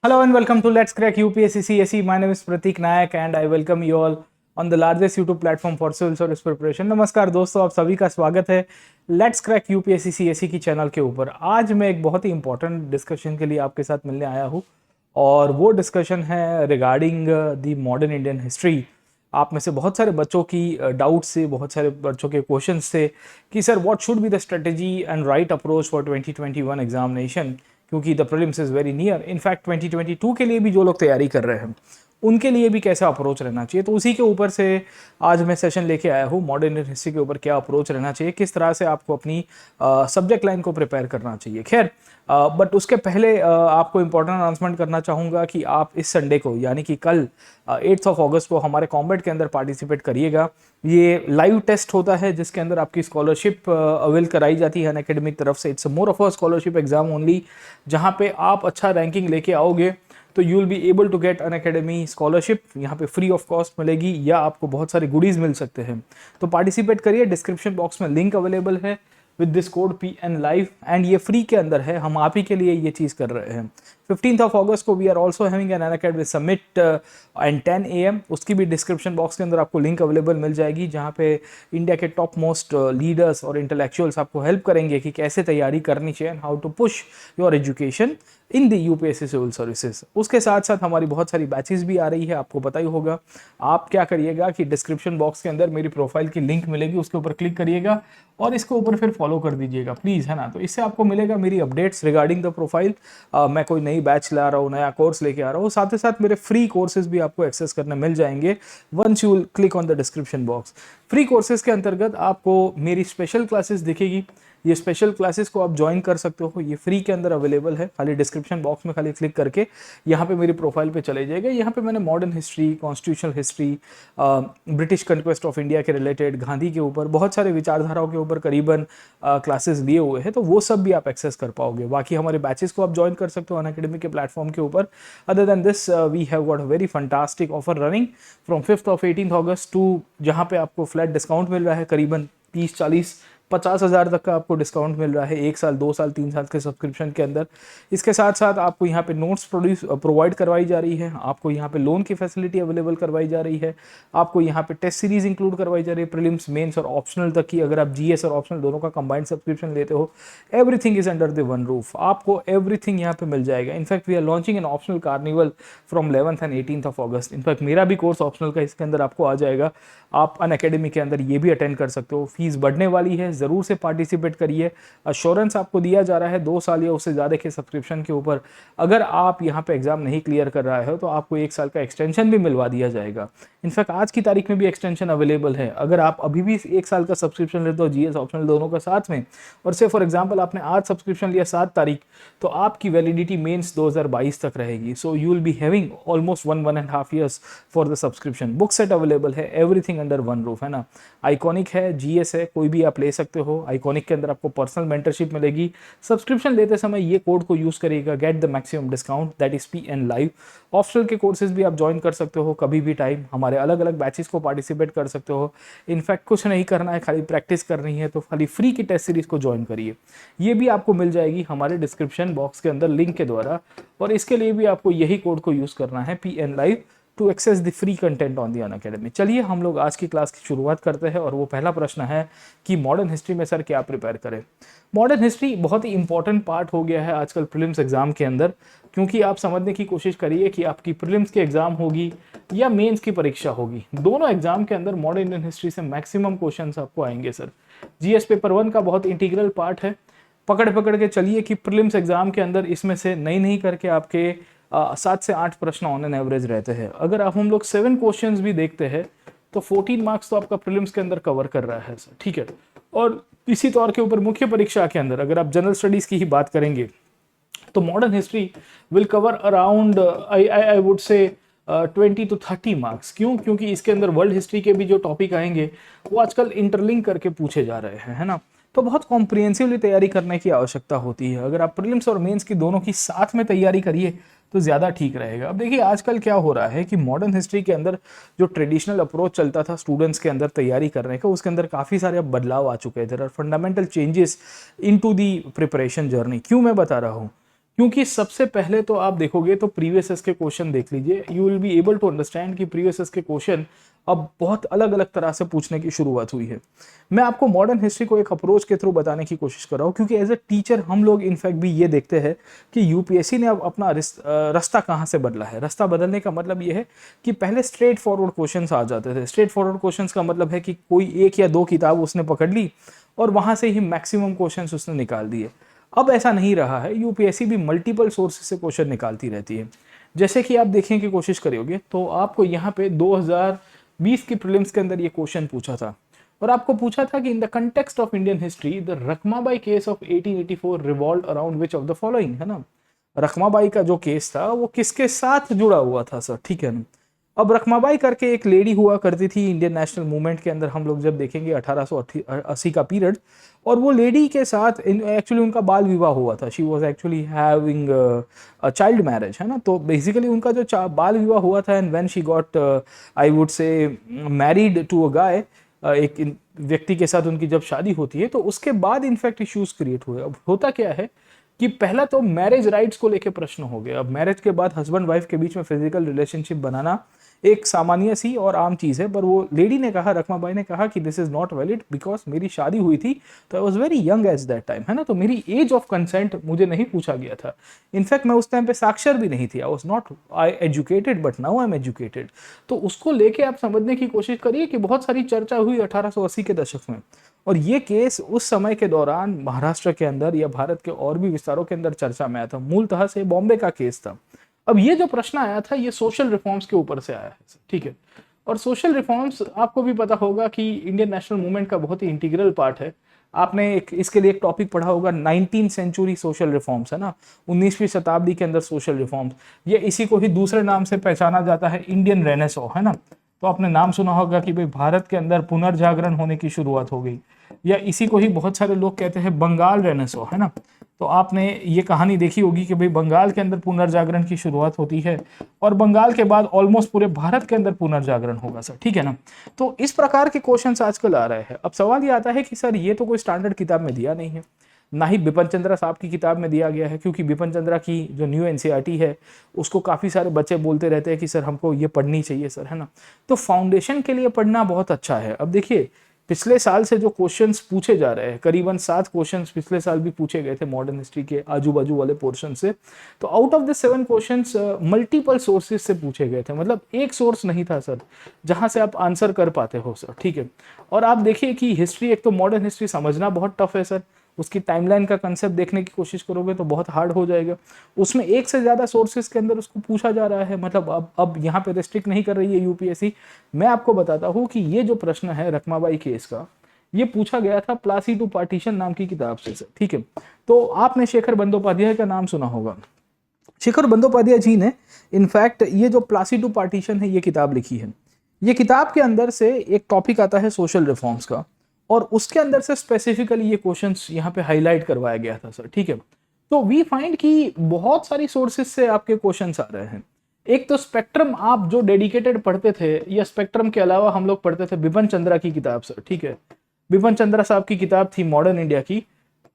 Hello and welcome to Let's Crack UPSC CSE. My name is Pratik Nayak and I welcome you all on the largest YouTube platform for civil service preparation. नमस्कार दोस्तों, आप सभी का स्वागत है let's crack UPSC CSE की channel के ऊपर। आज मैं एक बहुत ही इंपॉर्टेंट डिस्कशन के लिए आपके साथ मिलने आया हूँ और वो डिस्कशन है regarding the modern Indian history. आप में से बहुत सारे बच्चों की डाउट से, बहुत सारे बच्चों के क्वेश्चंस थे कि sir what should be the strategy and right approach for 2021 examination, क्योंकि the prelims is very near. In fact 2022 के लिए भी जो लोग तैयारी कर रहे हैं उनके लिए भी कैसा अप्रोच रहना चाहिए, तो उसी के ऊपर से आज मैं सेशन लेके आया हूँ। मॉडर्न इंडियन हिस्ट्री के ऊपर क्या अप्रोच रहना चाहिए, किस तरह से आपको अपनी सब्जेक्ट लाइन को प्रिपेयर करना चाहिए। खैर, बट उसके पहले आपको इंपॉर्टेंट अनाउंसमेंट करना चाहूँगा कि आप इस संडे को यानी कि कल 8 अगस्त को हमारे कॉम्बैट के अंदर पार्टिसिपेट करिएगा। ये लाइव टेस्ट होता है जिसके अंदर आपकी स्कॉलरशिप अवेल कराई जाती है अनएकेडमिक तरफ से। It's more of a scholarship exam only, जहाँ पे आप अच्छा रैंकिंग लेके आओगे तो you will be able to get Unacademy scholarship. यहाँ पे फ्री ऑफ कॉस्ट मिलेगी या आपको बहुत सारे गुडीज मिल सकते हैं। तो पार्टिसिपेट करिए, डिस्क्रिप्शन बॉक्स में लिंक अवेलेबल है with this code PN Live and ये फ्री के अंदर है। हम आप ही के लिए ये चीज़ कर रहे हैं। 15 अगस्त को we are also having an Unacademy summit and 10 AM। उसकी भी डिस्क्रिप्शन बॉक्स के अंदर आपको लिंक अवेलेबल मिल जाएगी, जहाँ पे इंडिया के टॉप मोस्ट लीडर्स और इंटेलेक्चुअल्स आपको हेल्प करेंगे कि कैसे तैयारी करनी चाहिए and how to push your education in the UPSC civil services. उसके साथ साथ हमारी बहुत सारी बैचेस भी आ रही है, आपको पता ही होगा। आप क्या करिएगा कि डिस्क्रिप्शन बॉक्स के अंदर मेरी प्रोफाइल की लिंक मिलेगी, उसके ऊपर क्लिक करिएगा और इसके ऊपर फिर फॉलो कर दीजिएगा प्लीज़, है ना। तो इससे आपको मिलेगा मेरी अपडेट्स रिगार्डिंग द प्रोफाइल। मैं कोई नई बैच ला रहा हूँ, नया कोर्स लेके आ रहा हूँ, साथ ही साथ मेरे फ्री कोर्सेज भी आपको एक्सेस करने मिल जाएंगे once you click on the description box. Free courses के अंतर्गत आपको मेरी स्पेशल क्लासेस दिखेगी। ये स्पेशल क्लासेस को आप ज्वाइन कर सकते हो, ये फ्री के अंदर अवेलेबल है। खाली डिस्क्रिप्शन बॉक्स में खाली क्लिक करके यहाँ पे मेरी प्रोफाइल पे चले जाएगा। यहाँ पे मैंने modern history, constitutional history, British conquest of India के रिलेटेड, गांधी के ऊपर, बहुत सारे विचारधाराओं के ऊपर करीबन क्लासेस लिए हुए हैं, तो वो सब भी आप एक्सेस कर पाओगे। बाकी हमारे बैचेस को आप ज्वाइन कर सकते हो अनअकैडमी के प्लेटफॉर्म के ऊपर। Other than this we have got a very fantastic offer running from 5 18 August to, जहाँ पे आपको फ्लैट डिस्काउंट मिल रहा है करीबन 30, 40, 50 हज़ार तक का आपको डिस्काउंट मिल रहा है 1 साल, 2 साल, 3 साल के सब्सक्रिप्शन के अंदर। इसके साथ साथ आपको यहाँ पे नोट्स प्रोवाइड करवाई जा रही है, आपको यहाँ पे लोन की फैसिलिटी अवेलेबल करवाई जा रही है, आपको यहाँ पे टेस्ट सीरीज इंक्लूड करवाई जा रही है, प्रीलिम्स, मेंस और ऑप्शनल तक की। अगर आप GS और ऑप्शनल दोनों का कंबाइंड सब्सक्रिप्शन लेते हो, everything is under the one roof. आपको एवरीथिंग यहाँ पे मिल जाएगा। In fact we are launching an optional carnival from 11th and 18th August. In fact मेरा भी कोर्स ऑप्शनल का इसके अंदर आपको आ जाएगा। आप अनअकैडमी के अंदर ये भी अटेंड कर सकते हो। फीस बढ़ने वाली है, ज़रूर से पार्टिसिपेट करिए। अश्योरेंस आपको दिया जा रहा है 2 साल या उससे ज़्यादा के सब्सक्रिप्शन के ऊपर। अगर आप यहाँ पे एग्जाम नहीं क्लियर कर रहे हो तो आपको 1 साल का एक्सटेंशन भी मिलवा दिया जाएगा। इनफैक्ट आज की तारीख में भी एक्सटेंशन अवेलेबल है। अगर आप अभी भी 1 साल का सब्सक्रिप्शन लेते हो GS ऑप्शनल दोनों का साथ में, और से फॉर एग्जाम्पल आपने आज सब्सक्रिप्शन लिया 7 तारीख, तो आपकी वैलिडिटी मेंस 2022 तक रहेगी। So you will be having almost 1.5 years for the subscription. Book set available है, एवरीथिंग अंडर वन रूफ, है ना। आइकॉनिक है, GS है, कोई भी आप ले सकते हो। आइकॉनिक के अंदर आपको पर्सनल मेंटरशिप मिलेगी। सब्सक्रिप्शन लेते समय ये कोड को यूज करिएगा, get the maximum discount, that is PN Live। Optional के कोर्सेज भी आप ज्वाइन कर सकते हो कभी भी टाइम, हमारे अलग अलग बैचेस को पार्टिसिपेट कर सकते हो। इनफैक्ट कुछ नहीं करना है, खाली प्रैक्टिस करनी है, तो खाली फ्री की टेस्ट सीरीज को ज्वाइन करिए। ये भी आपको मिल जाएगी हमारे डिस्क्रिप्शन बॉक्स के अंदर लिंक के द्वारा, और इसके लिए भी आपको यही कोड को यूज करना है, PN Live, to access the free content on the Unacademy. चलिए हम लोग आज की क्लास की शुरुआत करते हैं, और वो पहला प्रश्न है कि मॉडर्न हिस्ट्री में सर क्या प्रिपेयर करें। मॉडर्न हिस्ट्री बहुत ही इंपॉर्टेंट पार्ट हो गया है आजकल प्रीलिम्स एग्जाम के अंदर, क्योंकि आप समझने की कोशिश करिए कि आपकी प्रीलिम्स की एग्जाम होगी या मेंस की परीक्षा होगी, दोनों एग्जाम के अंदर मॉडर्न इंडियन हिस्ट्री से मैक्सिमम क्वेश्चन आपको आएंगे सर। GS पेपर 1 का बहुत इंटीग्रल पार्ट है। पकड़ पकड़ के चलिए कि प्रीलिम्स एग्जाम के अंदर इसमें से नहीं करके आपके 7 से 8 प्रश्न ऑन एन एवरेज रहते हैं। अगर आप हम लोग 7 क्वेश्चंस भी देखते हैं तो 14 मार्क्स तो आपका प्रीलिम्स के अंदर कवर कर रहा है सर, ठीक है। और इसी तौर के ऊपर मुख्य परीक्षा के अंदर अगर आप जनरल स्टडीज की ही बात करेंगे तो modern history will cover around I would से 20 to 30 मार्क्स। क्यों? क्योंकि इसके अंदर वर्ल्ड हिस्ट्री के भी जो टॉपिक आएंगे वो आजकल इंटरलिंक करके पूछे जा रहे हैं, है ना। तो बहुत कॉम्प्रिहेंसिवली तैयारी करने की आवश्यकता होती है। अगर आप प्रीलिम्स और मेंस की दोनों की साथ में तैयारी करिए तो ज़्यादा ठीक रहेगा। अब देखिए आजकल क्या हो रहा है कि मॉडर्न हिस्ट्री के अंदर जो ट्रेडिशनल अप्रोच चलता था स्टूडेंट्स के अंदर तैयारी करने का, उसके अंदर काफ़ी सारे अब बदलाव आ चुके हैं। There are fundamental changes into the preparation journey. क्यों मैं बता रहा हूँ? क्योंकि सबसे पहले तो आप देखोगे तो प्रीवियस एस के क्वेश्चन देख लीजिए, you will be able to understand कि प्रीवियस एस के क्वेश्चन अब बहुत अलग अलग तरह से पूछने की शुरुआत हुई है। मैं आपको मॉडर्न हिस्ट्री को एक अप्रोच के थ्रू बताने की कोशिश कर रहा हूँ, क्योंकि एज ए टीचर हम लोग इनफैक्ट भी ये देखते हैं कि यूपीएससी ने अब अपना रास्ता कहाँ से बदला है। रास्ता बदलने का मतलब ये है कि पहले स्ट्रेट फॉरवर्ड क्वेश्चन आ जाते थे। स्ट्रेट फॉरवर्ड क्वेश्चन का मतलब है कि कोई एक या दो किताब उसने पकड़ ली और वहां से ही मैक्सिमम क्वेश्चन उसने निकाल दिए। अब ऐसा नहीं रहा है, यूपीएससी भी मल्टीपल सोर्सेस से क्वेश्चन निकालती रहती है। जैसे कि आप देखने की कोशिश करोगे तो आपको यहाँ पे 2020 की प्रीलिम्स के अंदर ये क्वेश्चन पूछा था, और आपको पूछा था कि in the context of Indian history the Rakhmabai case of 1884 revolve around which of the following, है ना। रखमाबाई का जो केस था वो किसके साथ जुड़ा हुआ था सर, ठीक है ना। अब रखमाबाई करके एक लेडी हुआ करती थी इंडियन नेशनल मूवमेंट के अंदर, हम लोग जब देखेंगे 1880 का पीरियड, और वो लेडी के साथ एक्चुअली उनका बाल विवाह हुआ था। She was actually having a child marriage, है ना। तो बेसिकली उनका जो बाल विवाह हुआ था, and when she got I would say married to a guy, एक व्यक्ति के साथ उनकी जब शादी होती है तो उसके बाद इनफैक्ट इश्यूज क्रिएट हुए। अब होता क्या है कि पहला तो मैरिज राइट्स को लेके प्रश्न हो गया। अब मैरिज के बाद हस्बैंड वाइफ के बीच में फिजिकल रिलेशनशिप बनाना एक सामान्य सी और आम चीज है, पर वो लेडी ने कहा, रखमाबाई ने कहा कि this is not valid because मेरी शादी हुई थी तो I was very young age that time, है ना। तो मेरी एज ऑफ कंसेंट मुझे नहीं पूछा गया था। इनफैक्ट मैं उस टाइम पे साक्षर भी नहीं थी, I was not I educated but now I am educated. तो उसको लेके आप समझने की कोशिश करिए कि बहुत सारी चर्चा हुई 1880 के दशक में, और ये केस उस समय के दौरान महाराष्ट्र के अंदर या भारत के और भी विस्तारों के अंदर चर्चा में आया था। मूलतः से बॉम्बे का केस था। अब ये जो प्रश्न आया था ये सोशल रिफॉर्म्स के ऊपर से आया है, ठीक है। और सोशल रिफॉर्म्स आपको भी पता होगा कि इंडियन नेशनल मूवमेंट का बहुत ही इंटीग्रल पार्ट है। आपने इसके लिए एक टॉपिक पढ़ा होगा 19th सेंचुरी सोशल रिफॉर्म्स, है ना, 19वीं शताब्दी के अंदर सोशल रिफॉर्म्स। ये इसी को ही दूसरे नाम से पहचाना जाता है इंडियन रेनेसो, है ना। तो आपने नाम सुना होगा कि भाई भारत के अंदर पुनर्जागरण होने की शुरुआत हो गई, या इसी को ही बहुत सारे लोग कहते हैं बंगाल रेनेसो, है ना। तो आपने ये कहानी देखी होगी कि भाई बंगाल के अंदर पुनर्जागरण की शुरुआत होती है और बंगाल के बाद ऑलमोस्ट पूरे भारत के अंदर पुनर्जागरण होगा सर, ठीक है ना। तो इस प्रकार के क्वेश्चंस आजकल आ रहे हैं। अब सवाल ये आता है कि सर ये तो कोई स्टैंडर्ड किताब में दिया नहीं है, ना ही बिपिन चंद्रा साहब की किताब में दिया गया है, क्योंकि बिपिन चंद्रा की जो न्यू एनसीईआरटी है उसको काफ़ी सारे बच्चे बोलते रहते हैं कि सर हमको ये पढ़नी चाहिए सर, है ना। तो फाउंडेशन के लिए पढ़ना बहुत अच्छा है। अब देखिए पिछले साल से जो क्वेश्चंस पूछे जा रहे हैं, करीबन 7 क्वेश्चंस पिछले साल भी पूछे गए थे मॉडर्न हिस्ट्री के आजू बाजू वाले पोर्शन से। तो out of the 7 questions multiple sources से पूछे गए थे, मतलब एक सोर्स नहीं था सर जहां से आप आंसर कर पाते हो सर, ठीक है। और आप देखिए कि हिस्ट्री, एक तो मॉडर्न हिस्ट्री समझना बहुत टफ है सर, उसकी टाइमलाइन का कंसेप्ट देखने की कोशिश करोगे तो बहुत हार्ड हो जाएगा। उसमें एक से ज़्यादा सोर्सेज के अंदर उसको पूछा जा रहा है, मतलब अब यहाँ पे रेस्ट्रिक्ट नहीं कर रही है यूपीएससी। मैं आपको बताता हूँ कि ये जो प्रश्न है रखमाबाई केस का, ये पूछा गया था प्लासी टू पार्टीशन नाम की किताब से सर, ठीक है। तो आपने शेखर बंदोपाध्याय का नाम सुना होगा। शेखर बंदोपाध्याय जी ने इनफैक्ट ये जो प्लासी टू पार्टीशन है ये किताब लिखी है। ये किताब के अंदर से एक टॉपिक आता है सोशल रिफॉर्म्स का, और उसके अंदर से स्पेसिफिकली ये क्वेश्चंस यहाँ पे हाईलाइट करवाया गया था सर, ठीक है। तो वी फाइंड कि बहुत सारी सोर्सेज से आपके क्वेश्चंस आ रहे हैं। एक तो स्पेक्ट्रम आप जो डेडिकेटेड पढ़ते थे, या स्पेक्ट्रम के अलावा हम लोग पढ़ते थे बिपिन चंद्रा की किताब सर, ठीक है। बिपिन चंद्रा साहब की किताब थी मॉडर्न इंडिया की।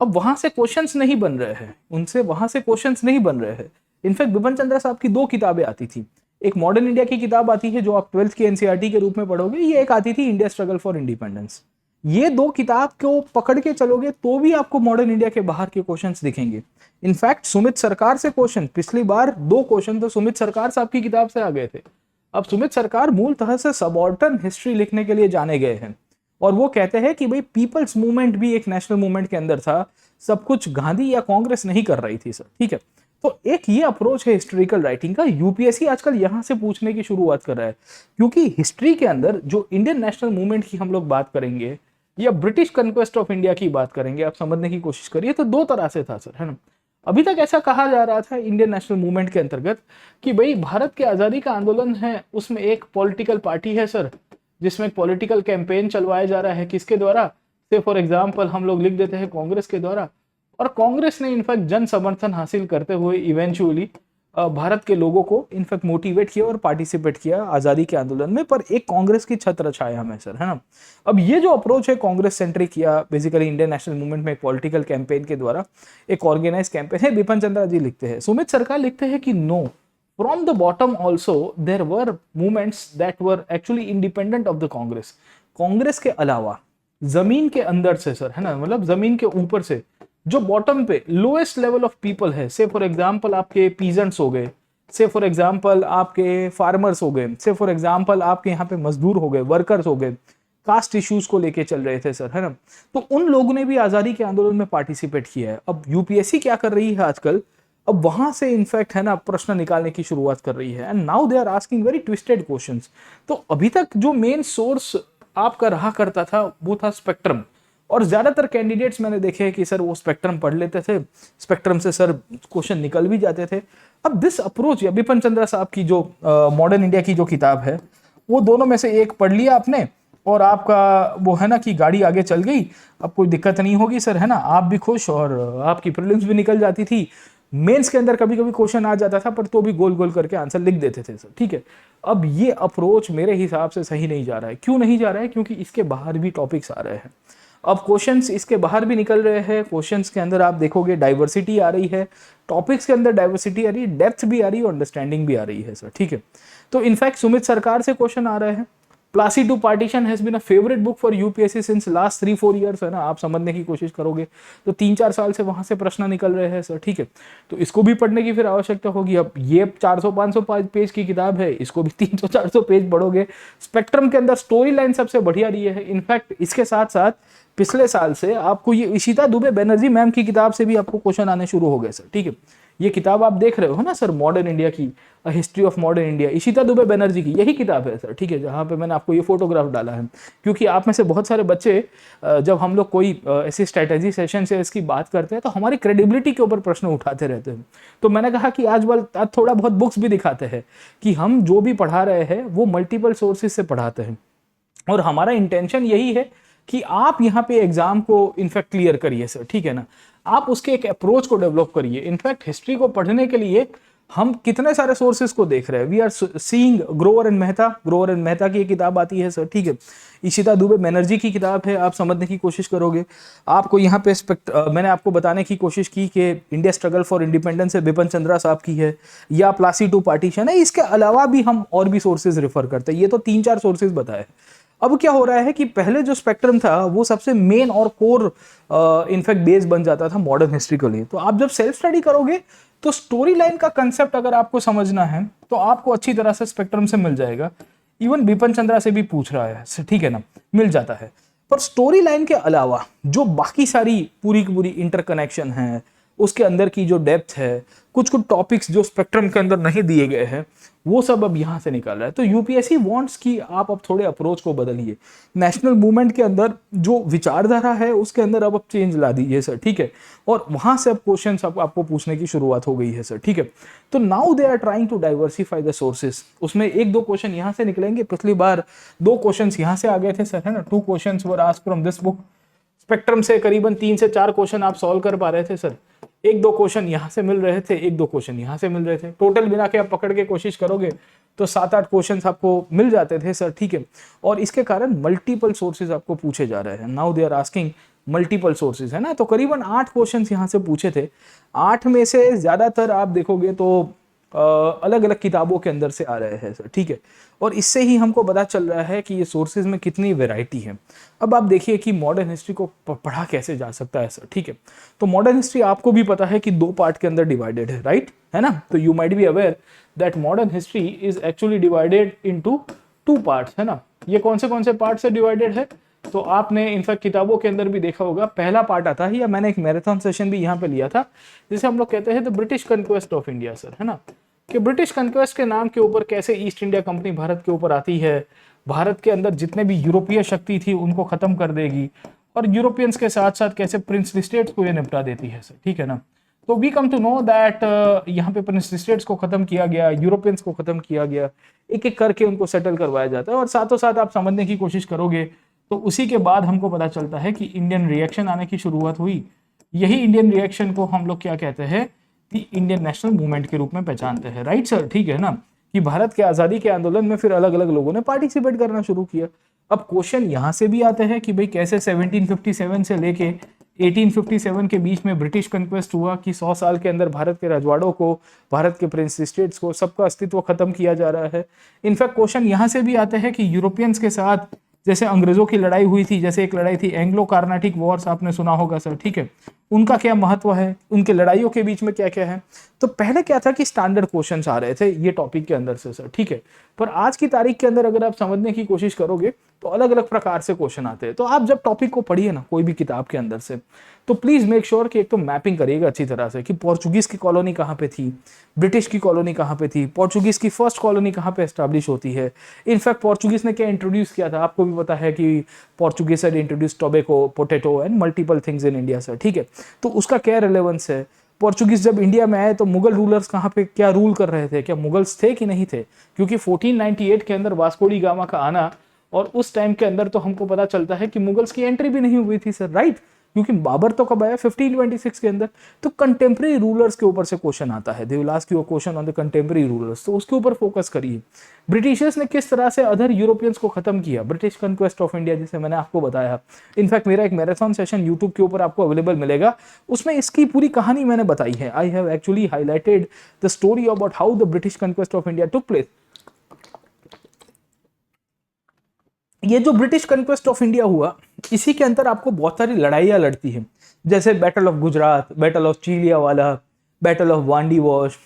अब वहां से क्वेश्चंस नहीं बन रहे हैं, उनसे वहां से क्वेश्चंस नहीं बन रहे हैं। इनफैक्ट बिपिन चंद्रा साहब की 2 किताबें आती थी। एक मॉडर्न इंडिया की किताब आती है जो आप 12th की एनसीईआरटी के रूप में पढ़ोगे, ये एक आती थी इंडिया स्ट्रगल फॉर इंडिपेंडेंस। ये 2 किताब को पकड़ के चलोगे तो भी आपको मॉडर्न इंडिया के बाहर के क्वेश्चंस दिखेंगे। इनफैक्ट सुमित सरकार से क्वेश्चन, पिछली बार 2 क्वेश्चन तो सुमित सरकार साहब की किताब से आ गए थे। अब सुमित सरकार मूलतः से सबऑर्डन हिस्ट्री लिखने के लिए जाने गए हैं, और वो कहते हैं कि भाई पीपल्स मूवमेंट भी एक नेशनल मूवमेंट के अंदर था, सब कुछ गांधी या कांग्रेस नहीं कर रही थी सर, ठीक है। तो एक ये अप्रोच है हिस्टोरिकल राइटिंग का। यूपीएससी आजकल यहां से पूछने की शुरुआत कर रहा है, क्योंकि हिस्ट्री के अंदर जो इंडियन नेशनल मूवमेंट की हम लोग बात करेंगे या ब्रिटिश कन्क्वेस्ट ऑफ इंडिया की बात करेंगे, आप समझने की कोशिश करिए, तो 2 तरह से था सर, है ना। अभी तक ऐसा कहा जा रहा था इंडियन नेशनल मूवमेंट के अंतर्गत कि भाई भारत के आजादी का आंदोलन है, उसमें एक पॉलिटिकल पार्टी है सर, जिसमें पॉलिटिकल कैंपेन चलवाया जा रहा है, किसके द्वारा, से फॉर एग्जाम्पल हम लोग लिख देते हैं कांग्रेस के द्वारा। और कांग्रेस ने इनफैक्ट जन समर्थन हासिल करते हुए इवेंचुअली भारत के लोगों को इनफैक्ट मोटिवेट किया और पार्टिसिपेट किया आज़ादी के आंदोलन में, पर एक कांग्रेस की छत्र छाया में सर, है ना। अब ये जो अप्रोच है कांग्रेस सेंट्रिक किया बेसिकली इंडियन नेशनल मूवमेंट में, एक पॉलिटिकल कैंपेन के द्वारा, एक ऑर्गेनाइज कैंपेन है। बिपिन चंद्रा जी लिखते हैं, सुमित सरकार लिखते हैं कि no, from the bottom also there were movements that were actually independent of the Congress. Congress के अलावा जमीन के अंदर से सर, है ना, मतलब जमीन के ऊपर से जो बॉटम पे लोएस्ट लेवल ऑफ पीपल है, से फॉर एग्जांपल आपके पीजेंट्स हो गए, से फॉर एग्जांपल आपके फार्मर्स हो गए, से फॉर एग्जांपल आपके यहाँ पे मजदूर हो गए, वर्कर्स हो गए, कास्ट इश्यूज को लेके चल रहे थे सर, है ना। तो उन लोगों ने भी आजादी के आंदोलन में पार्टिसिपेट किया है। अब यूपीएससी क्या कर रही है आजकल, अब वहां से इनफैक्ट, है ना, प्रश्न निकालने की शुरुआत कर रही है, and now they are asking very twisted questions. तो अभी तक जो मेन सोर्स आपका रहा करता था वो था स्पेक्ट्रम, और ज्यादातर कैंडिडेट्स मैंने देखे हैं कि सर वो स्पेक्ट्रम पढ़ लेते थे, स्पेक्ट्रम से सर क्वेश्चन निकल भी जाते थे। अब दिस अप्रोच, या बिपिन चंद्रा साहब की जो मॉडर्न इंडिया की जो किताब है, वो दोनों में से एक पढ़ लिया आपने और आपका वो है ना कि गाड़ी आगे चल गई, अब कोई दिक्कत नहीं होगी सर, है ना, आप भी खुश और आपकी प्रीलिम्स भी निकल जाती थी। मेंस के अंदर कभी कभी क्वेश्चन आ जाता था पर तो भी गोल गोल करके आंसर लिख देते थे सर, ठीक है। अब ये अप्रोच मेरे हिसाब से सही नहीं जा रहा है। क्यों नहीं जा रहा है? क्योंकि इसके बाहर भी टॉपिक्स आ रहे हैं। अब क्वेश्चंस इसके बाहर भी निकल रहे हैं, क्वेश्चंस के अंदर आप देखोगे डाइवर्सिटी आ रही है, टॉपिक्स के अंदर डाइवर्सिटी आ रही है, डेप्थ भी आ रही है और अंडरस्टैंडिंग भी आ रही है सर, ठीक है। तो इनफैक्ट सुमित सरकार से क्वेश्चन आ रहे हैं। Plassey to partition has been a favourite book for UPSC since last 3-4 years, है ना। आप समझने की कोशिश करोगे तो 3-4 साल से वहां से प्रश्न निकल रहे हैं सर, ठीक है। तो इसको भी पढ़ने की फिर आवश्यकता होगी। अब ये 400-500 पेज की किताब है, इसको भी 300-400 पेज पढ़ोगे। स्पेक्ट्रम के अंदर स्टोरी लाइन सबसे बढ़िया रही है। इनफैक्ट इसके साथ साथ पिछले साल से आपको ये इशिता दुबे बनर्जी मैम की किताब से भी आपको क्वेश्चन आने शुरू हो गए सर, ठीक है। ये किताब आप देख रहे हो ना सर, मॉडर्न इंडिया की, history of modern India, Ishita Dubey Banerjee की यही किताब है सर, ठीक है, जहाँ पे मैंने आपको ये फोटोग्राफ डाला है। क्योंकि आप में से बहुत सारे बच्चे जब हम लोग कोई ऐसी स्ट्रैटेजी सेशन से इसकी बात करते हैं तो हमारी क्रेडिबिलिटी के ऊपर प्रश्न उठाते रहते हैं। तो मैंने कहा कि आज थोड़ा बहुत बुक्स भी दिखाते हैं कि हम जो भी पढ़ा रहे हैं वो मल्टीपल सोर्सेज से पढ़ाते हैं, और हमारा इंटेंशन यही है कि आप यहाँ पे एग्जाम को इनफैक्ट क्लियर करिए सर, ठीक है ना। आप उसके एक अप्रोच को डेवलप करिए। इनफैक्ट हिस्ट्री को पढ़ने के लिए हम कितने सारे सोर्सेज को देख रहे हैं। We are seeing Grover and Mehta की एक किताब आती है सर, ठीक है। इशिता दुबे बनर्जी की किताब है, आप समझने की कोशिश करोगे। आपको यहाँ पे मैंने आपको बताने की कोशिश की कि इंडिया स्ट्रगल फॉर इंडिपेंडेंस है, बिपिन चंद्रा साहब की है, या प्लासी टू पार्टीशन है। इसके अलावा भी हम और भी सोर्सेज रेफर करते हैं। ये तो 3-4 सोर्सेज बताए। अब क्या हो रहा है कि पहले जो स्पेक्ट्रम था वो सबसे मेन और कोर इनफैक्ट बेस बन जाता था मॉडर्न हिस्ट्री के लिए। तो आप जब सेल्फ स्टडी करोगे तो स्टोरी लाइन का कंसेप्ट अगर आपको समझना है तो आपको अच्छी तरह से स्पेक्ट्रम से मिल जाएगा। इवन बिपिन चंद्रा से भी पूछ रहा है, ठीक है ना, मिल जाता है। पर स्टोरी लाइन के अलावा जो बाकी सारी पूरी की पूरी इंटरकनेक्शन है, उसके अंदर की जो डेप्थ है, कुछ कुछ टॉपिक्स जो स्पेक्ट्रम के अंदर नहीं दिए गए हैं, वो सब अब यहाँ से निकल रहा है। तो यूपीएससी वांट्स कि आप अब थोड़े अप्रोच को बदलिए। नेशनल मूवमेंट के अंदर जो विचारधारा है उसके अंदर अब चेंज ला दीजिए सर, ठीक है। और वहां से अब क्वेश्चन आपको पूछने की शुरुआत हो गई है सर, ठीक है। तो now they are trying to diversify the sources. उसमें 1-2 क्वेश्चन यहाँ से निकलेंगे। पिछली बार 2 क्वेश्चन यहाँ से आ गए थे सर, है ना। 2 question were asked from this book. Spectrum से करीबन 3 से 4 क्वेश्चन आप सॉल्व कर पा रहे थे सर। 1-2 क्वेश्चन यहाँ से मिल रहे थे, 1-2 क्वेश्चन यहाँ से मिल रहे थे। टोटल मिला के आप पकड़ के कोशिश करोगे तो 7-8 क्वेश्चन आपको मिल जाते थे सर, ठीक है। और इसके कारण मल्टीपल सोर्सेज आपको पूछे जा रहे हैं। Now they are asking multiple sources, है ना। तो करीबन 8 क्वेश्चन यहाँ से पूछे थे। 8 में से ज्यादातर आप देखोगे तो अलग अलग किताबों के अंदर से आ रहे हैं सर, ठीक है। और इससे ही हमको पता चल रहा है कि ये सोर्सेज में कितनी वैरायटी है। अब आप देखिए कि मॉडर्न हिस्ट्री को पढ़ा कैसे जा सकता है सर, ठीक है। तो मॉडर्न हिस्ट्री आपको भी पता है कि 2 पार्ट के अंदर डिवाइडेड है, राइट, है ना। तो you might be aware that modern history is actually divided into 2 parts, है ना। ये कौन से पार्ट से डिवाइडेड है? तो आपने इनफैक्ट किताबों के अंदर भी देखा होगा। पहला पार्ट आता है, या मैंने एक मैराथन सेशन भी यहाँ पे लिया था, जिसे हम लोग कहते हैं the British conquest of India sir, है ना। कि ब्रिटिश कन्क्वेस्ट के नाम के ऊपर कैसे ईस्ट इंडिया कंपनी भारत के ऊपर आती है, भारत के अंदर जितने भी यूरोपीय शक्ति थी उनको खत्म कर देगी, और यूरोपियंस के साथ साथ कैसे प्रिंसली स्टेट्स को ये निपटा देती है सर, ठीक है ना। तो we come to know that यहाँ पे प्रिंसली स्टेट्स को खत्म किया गया, यूरोपियंस को खत्म किया गया, एक एक करके उनको सेटल करवाया जाता है। और साथों साथ आप समझने की कोशिश करोगे तो उसी के बाद हमको पता चलता है कि इंडियन रिएक्शन आने की शुरुआत हुई। यही इंडियन रिएक्शन को हम लोग क्या कहते हैं द इंडियन नेशनल मूवमेंट के रूप में पहचानते हैं। राइट सर, ठीक है ना, कि भारत के आज़ादी के आंदोलन में फिर अलग अलग लोगों ने पार्टिसिपेट करना शुरू किया। अब क्वेश्चन यहाँ से भी आते हैं कि भाई कैसे 1757 से लेके 1857 के बीच में ब्रिटिश कन्क्वेस्ट हुआ कि 100 साल के अंदर भारत के रजवाड़ों को, भारत के प्रिंस स्टेट्स को, सबका अस्तित्व खत्म किया जा रहा है। इनफैक्ट क्वेश्चन यहाँ से भी आते हैं कि यूरोपियंस के साथ जैसे अंग्रेजों की लड़ाई हुई थी, जैसे एक लड़ाई थी एंग्लो कार्नाटिक वॉर्स, आपने सुना होगा सर, ठीक है, उनका क्या महत्व है, उनके लड़ाइयों के बीच में क्या क्या है। तो पहले क्या था कि स्टैंडर्ड क्वेश्चंस आ रहे थे ये टॉपिक के अंदर से सर, ठीक है, पर आज की तारीख के अंदर अगर आप समझने की कोशिश करोगे तो अलग अलग प्रकार से क्वेश्चन आते हैं। तो आप जब टॉपिक को पढ़िए ना कोई भी किताब के अंदर से, तो प्लीज मेक श्योर कि एक तो मैपिंग करिएगा अच्छी तरह से कि पोर्चुगीज की कॉलोनी कहाँ पे थी, ब्रिटिश की कॉलोनी कहाँ पे थी, पोर्चुगीज की फर्स्ट कॉलोनी कहाँ पे एस्टैब्लिश होती है, इनफैक्ट पोर्चुगीज ने क्या इंट्रोड्यूस किया था, आपको भी पता है कि Portuguese had introduce tobacco, potato and multiple things in India sir, ठीक है। तो उसका क्या रेलेवेंस है, पोर्चुगीज जब इंडिया में आए तो मुगल रूलर्स कहाँ पे क्या रूल कर रहे थे, क्या मुगल्स थे कि नहीं थे, क्योंकि 1498 के अंदर वास्को डी गामा का आना और उस टाइम के अंदर तो हमको पता चलता है कि मुगल्स की एंट्री भी नहीं हुई थी सर, राइट, क्योंकि बाबर तो कब आया 1526 के अंदर। तो कंटेम्प्रेरी रूलर्स के ऊपर से क्वेश्चन आता है, they will ask you a question on the contemporary rulers, तो उसके ऊपर फोकस करिए। ब्रिटिशर्स ने किस तरह से अदर यूरोपियंस को खत्म किया, ब्रिटिश कन्क्वेस्ट ऑफ इंडिया जिसे मैंने आपको बताया। इनफैक्ट मेरा एक मैराथन सेशन यूट्यूब के ऊपर आपको अवेलेबल मिलेगा, उसमें इसकी पूरी कहानी मैंने बताई है। I have actually highlighted the story about how the British conquest of India took place. ये जो ब्रिटिश कन्क्वेस्ट ऑफ इंडिया हुआ, इसी के अंदर आपको बहुत सारी लड़ाइयाँ लड़ती हैं, जैसे battle of Gujarat, battle of Chillianwala, battle of Wandiwash,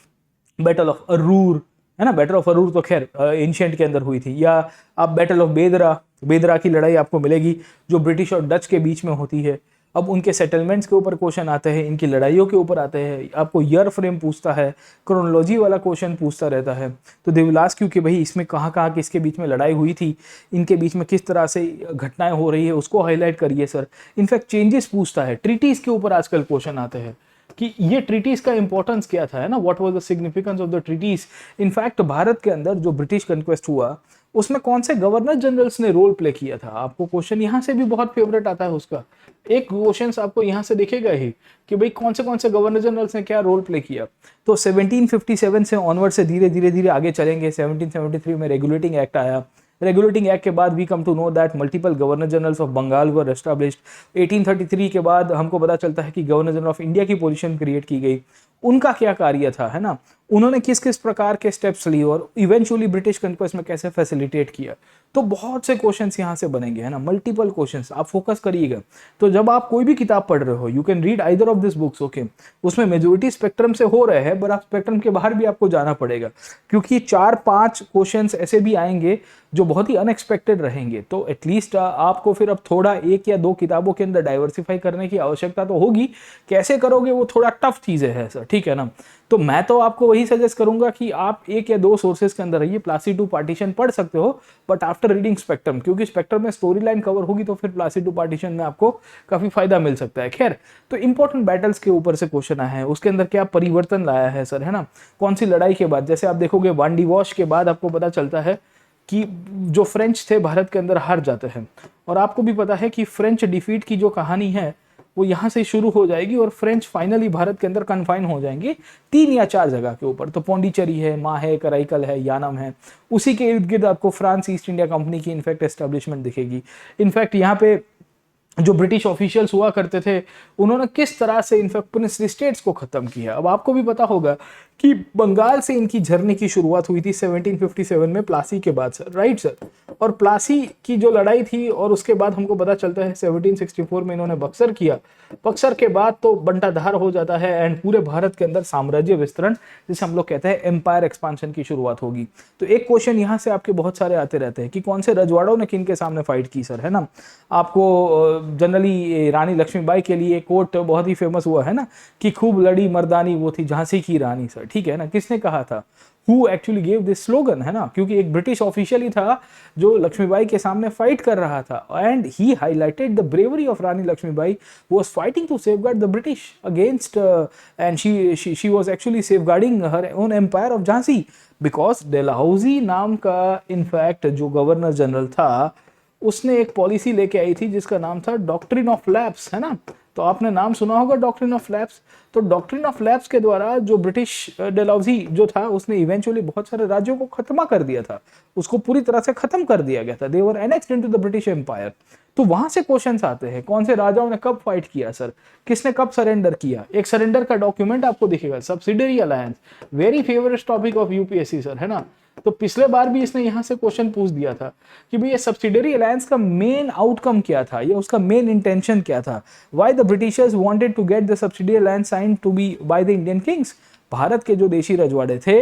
battle of Arur, है ना, बैटल ऑफ अरूर तो खैर एंशिएंट के अंदर हुई थी, या आप बैटल ऑफ बेदरा, बेदरा की लड़ाई आपको मिलेगी जो ब्रिटिश और डच के बीच में होती है। अब उनके सेटलमेंट्स के ऊपर क्वेश्चन आते हैं, इनकी लड़ाइयों के ऊपर आते हैं, आपको ईयर फ्रेम पूछता है, क्रोनोलॉजी वाला क्वेश्चन पूछता रहता है। तो दे विल आस्क यू कि भाई इसमें कहाँ कहाँ किसके बीच में लड़ाई हुई थी, इनके बीच में किस तरह से घटनाएं हो रही है, उसको हाईलाइट करिए सर। इनफैक्ट चेंजेस पूछता है, ट्रीटीज के ऊपर आजकल क्वेश्चन आते हैं कि ये ट्रीटीज का इंपॉर्टेंस क्या था, है ना, what was the significance of the treaties. In fact Bharat के अंदर जो ब्रिटिश कन्क्वेस्ट हुआ उसमें कौन से गवर्नर जनरल्स ने रोल प्ले किया था, आपको क्वेश्चन यहाँ से भी बहुत फेवरेट आता है उसका। एक क्वेश्चन आपको यहाँ से दिखेगा ही कि भाई कौन से गवर्नर जनरल्स ने क्या रोल प्ले किया। तो 1757 से ऑनवर्ड से धीरे धीरे धीरे आगे चलेंगे। 1773 में रेगुलेटिंग एक्ट आया, रेगुलेटिंग एक्ट के बाद we come to know that multiple governor generals of Bengal were established. 1833 के बाद हमको पता चलता है कि गवर्नर जनरल ऑफ इंडिया की पोजीशन क्रिएट की गई। उनका क्या कार्य था, है ना, उन्होंने किस किस प्रकार के स्टेप्स लिए और इवेंचुअली ब्रिटिश कन्क्वेस्ट में कैसे फैसिलिटेट किया। तो बहुत से क्वेश्चंस यहाँ से बनेंगे, है ना, मल्टीपल क्वेश्चंस, आप फोकस करिएगा। तो जब आप कोई भी किताब पढ़ रहे हो, you can read either of this books, okay, उसमें मेजोरिटी स्पेक्ट्रम से हो रहे हैं, पर आप स्पेक्ट्रम के बाहर भी आपको जाना पड़ेगा, क्योंकि 4-5 क्वेश्चंस ऐसे भी आएंगे जो बहुत ही अनएक्सपेक्टेड रहेंगे। तो एटलीस्ट आपको फिर अब थोड़ा 1 या 2 किताबों के अंदर डाइवर्सिफाई करने की आवश्यकता तो होगी। कैसे करोगे वो थोड़ा टफ चीज़ है सर, ठीक है ना। तो मैं तो आपको वही सजेस्ट करूंगा कि आप 1 या 2 सोर्सेज के अंदर रहिए। प्लासी2 पार्टीशन पढ़ सकते हो, बट आफ्टर रीडिंग स्पेक्ट्रम, क्योंकि स्पेक्ट्रम में स्टोरी लाइन कवर होगी तो फिर प्लासी2 पार्टीशन में आपको काफी फायदा मिल सकता है। खैर, तो इंपॉर्टेंट बैटल्स के ऊपर से क्वेश्चन आया है, उसके अंदर क्या परिवर्तन लाया है सर, है ना, कौन सी लड़ाई के बाद, जैसे आप देखोगे वांडी वॉश के बाद आपको पता चलता है कि जो फ्रेंच थे भारत के अंदर हार जाते हैं। और आपको भी पता है कि फ्रेंच डिफीट की जो कहानी है वो यहाँ से शुरू हो जाएगी और फ्रेंच फाइनली भारत के अंदर कन्फाइन हो जाएंगे 3 या 4 जगह के ऊपर। तो पौंडीचेरी है, माँ है, कराईकल है, यानम है, उसी के इर्द गिर्द आपको फ्रांस ईस्ट इंडिया कंपनी की इनफैक्ट एस्टेब्लिशमेंट दिखेगी। इनफैक्ट यहाँ पे जो ब्रिटिश ऑफिशियल्स हुआ करते थे उन्होंने किस तरह से इनफैक्ट प्रिंस स्टेट्स को खत्म किया। अब आपको भी पता होगा कि बंगाल से इनकी जर्नी की शुरुआत हुई थी 1757 में प्लासी के बाद सर, राइट सर। और प्लासी की जो लड़ाई थी और उसके बाद हमको पता चलता है 1764 में इन्होंने बक्सर किया। बक्सर के बाद तो बंटाधार हो जाता है एंड पूरे भारत के अंदर साम्राज्य विस्तरण, जिसे हम लोग कहते हैं एम्पायर एक्सपांशन की शुरुआत होगी। तो एक क्वेश्चन यहाँ से आपके बहुत सारे आते रहते हैं कि कौन से रजवाड़ों ने किन के सामने फाइट की सर, है ना। आपको जनरली रानी लक्ष्मीबाई के लिए कोट बहुत ही फेमस हुआ है ना कि खूब लड़ी मर्दानी वो थी झांसी की रानी सर, ठीक है ना। किसने कहा था, who actually give this slogan, है ना, क्योंकि एक ब्रिटिश ऑफिशियल ही था जो लक्ष्मीबाई के सामने फाइट कर रहा था and he highlighted the bravery of Rani Laxmibai who was fighting to safeguard the British against and she was actually safeguarding her own empire of Jhansi because Dalhousie नाम का इनफैक्ट जो गवर्नर जनरल था उसने एक पॉलिसी लेके आई थी जिसका नाम था डॉक्ट्रिन ऑफ लैप्स, है ना। तो आपने नाम सुना होगा डॉक्ट्रिन ऑफ लैप्स। तो डॉक्ट्रिन ऑफ लैप्स के द्वारा जो ब्रिटिश डलहौजी जो था उसने इवेंचुअली बहुत सारे राज्यों को खत्म कर दिया था, उसको पूरी तरह से खत्म कर दिया गया था। They were annexed into the British empire. तो वहां से क्वेश्चंस आते हैं, कौन से राजाओं ने कब फाइट किया सर, किसने कब सरेंडर किया। एक सरेंडर का डॉक्यूमेंट आपको दिखेगा, subsidiary alliance, very favourite topic of UPSC sir, है ना। तो पिछले बार भी इसने यहां से क्वेश्चन पूछ दिया था कि भाई ये सब्सिडरी अलायंस का मेन आउटकम क्या था, ये उसका मेन इंटेंशन क्या था। Why the Britishers wanted to get the subsidiary alliance signed to be by the Indian kings. Bharat के जो देशी रजवाड़े थे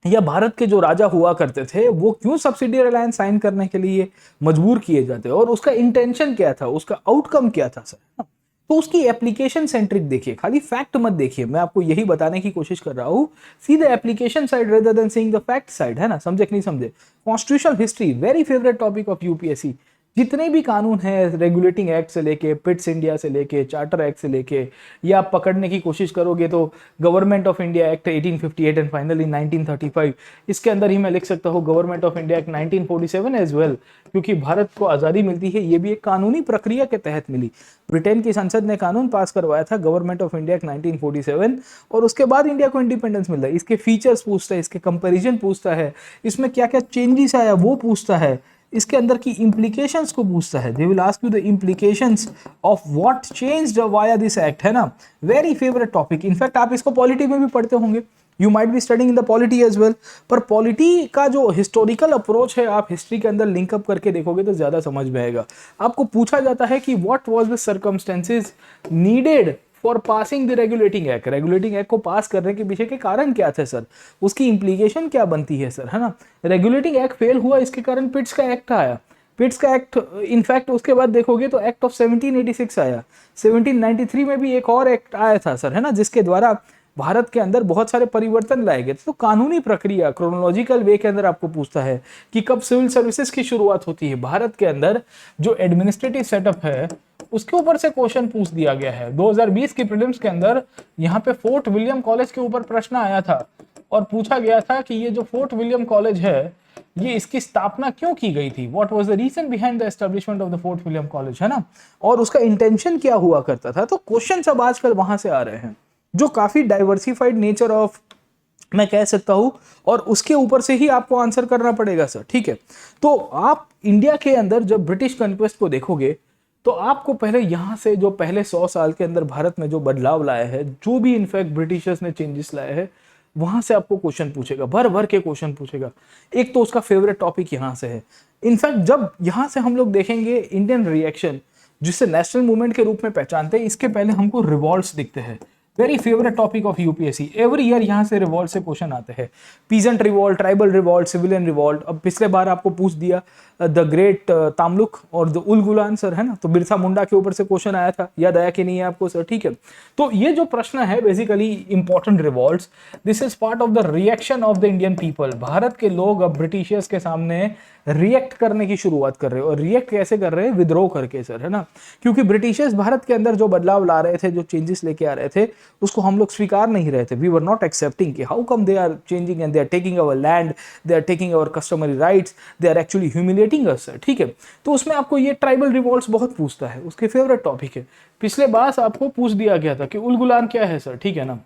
या भारत के जो राजा हुआ करते थे वो क्यों सब्सिडियरी अलायंस साइन करने के लिए मजबूर किए जाते, और उसका इंटेंशन क्या था, उसका आउटकम क्या था सर। तो उसकी एप्लीकेशन सेंट्रिक देखिए, खाली फैक्ट मत देखिए, मैं आपको यही बताने की कोशिश कर रहा हूं, see the application side rather than seeing the fact side, है ना। समझे कि नहीं समझे। Constitutional history very favourite topic of UPSC. जितने भी कानून हैं, रेगुलेटिंग एक्ट से लेके पिट्स इंडिया से लेके चार्टर एक्ट से लेके, या आप पकड़ने की कोशिश करोगे तो government of India act 1858 and finally 1935, इसके अंदर ही मैं लिख सकता हूँ government of India act 1947 as well, क्योंकि भारत को आज़ादी मिलती है ये भी एक कानूनी प्रक्रिया के तहत मिली। ब्रिटेन की संसद ने कानून पास करवाया था गवर्नमेंट ऑफ इंडिया एक्ट 1947, और उसके बाद इंडिया को इंडिपेंडेंस मिलता है। इसके फीचर्स पूछता है, इसके कंपेरिजन पूछता है, इसमें क्या क्या चेंजेस आया वो पूछता है, इसके अंदर की इंप्लीकेशंस को पूछता है। They will ask you the implications of what changed via this act, है ना। Very favourite topic. इनफैक्ट आप इसको पॉलिटी में भी पढ़ते होंगे, you might be studying in the polity as well. पर पॉलिटी का जो हिस्टोरिकल अप्रोच है, आप हिस्ट्री के अंदर लिंकअप करके देखोगे तो ज्यादा समझ में आएगा। आपको पूछा जाता है कि what was the circumstances needed for passing the regulating act. Regulating act को पास करने के पीछे के कारण क्या थे सर, उसकी इंप्लीकेशन क्या बनती है सर, है ना। रेगुलेटिंग एक्ट फेल हुआ, इसके कारण पिट्स का एक्ट आया। पिट्स का एक्ट इनफैक्ट उसके बाद देखोगे तो एक्ट ऑफ 1786 आया। 1793 में भी एक और एक्ट आया था सर, है ना, जिसके द्वारा भारत के अंदर बहुत सारे परिवर्तन लाए गए। तो कानूनी प्रक्रिया क्रोनोलॉजिकल वे के अंदर आपको पूछता है कि कब सिविल सर्विसेज की शुरुआत होती है। भारत के अंदर जो एडमिनिस्ट्रेटिव सेटअप है उसके ऊपर से क्वेश्चन पूछ दिया गया है। 2020 की प्रीलिम्स के अंदर यहाँ पे फोर्ट विलियम कॉलेज के ऊपर प्रश्न आया था और पूछा गया था कि ये जो फोर्ट विलियम कॉलेज है ये इसकी स्थापना क्यों की गई थी, what was the reason behind the establishment of the Fort William college, है ना, और उसका इंटेंशन क्या हुआ करता था। तो क्वेश्चन सब आजकल वहां से आ रहे हैं जो काफी डाइवर्सिफाइड नेचर ऑफ मैं कह सकता हूं, और उसके ऊपर से ही आपको आंसर करना पड़ेगा सर, ठीक है। तो आप इंडिया के अंदर जब ब्रिटिश कन्क्वेस्ट को देखोगे तो आपको पहले यहां से जो पहले 100 साल के अंदर भारत में जो बदलाव लाया है, जो भी इनफैक्ट ब्रिटिशर्स ने चेंजेस लाए हैं, वहां से आपको क्वेश्चन पूछेगा, भर भर के क्वेश्चन पूछेगा। एक तो उसका फेवरेट टॉपिक यहां से है। इनफैक्ट जब यहां से हम लोग देखेंगे इंडियन रिएक्शन, जिसे नेशनल मूवमेंट के रूप में पहचानते हैं, इसके पहले हमको रिवॉल्ट्स दिखते हैं। Very favourite topic of UPSC, every year यहां से रिवॉल्ट से क्वेश्चन आते हैं। Peasant revolt, tribal revolt, civilian revolt. अब पिछले बार आपको पूछ दिया द ग्रेट तामलुक और द उल गुलान सर, है ना, तो बिरसा मुंडा के ऊपर से क्वेश्चन आया था, याद आया कि नहीं है आपको सर, ठीक है। तो ये जो प्रश्न है basically important revolts, this is part of the reaction of the Indian people. Bharat के लोग अब ब्रिटिशर्स के सामने रिएक्ट करने की शुरुआत कर रहे हैं, और रिएक्ट कैसे कर रहे हैं, विद्रोह करके सर, है ना। क्योंकि ब्रिटिशर्स भारत के अंदर जो बदलाव ला रहे थे, जो चेंजेस लेके आ रहे थे, उसको हम लोग स्वीकार नहीं रहे थे। वी वर नॉट एक्सेप्टिंग कि how come they are changing and they are taking our land, they are taking our customary rights, they are actually humiliating us sir, ठीक है। तो उसमें आपको ये ट्राइबल रिवॉल्ट्स बहुत पूछता है, उसके फेवरेट टॉपिक है। पिछले बार आपको पूछ दिया गया था कि उल गुलान क्या है सर, ठीक है ना।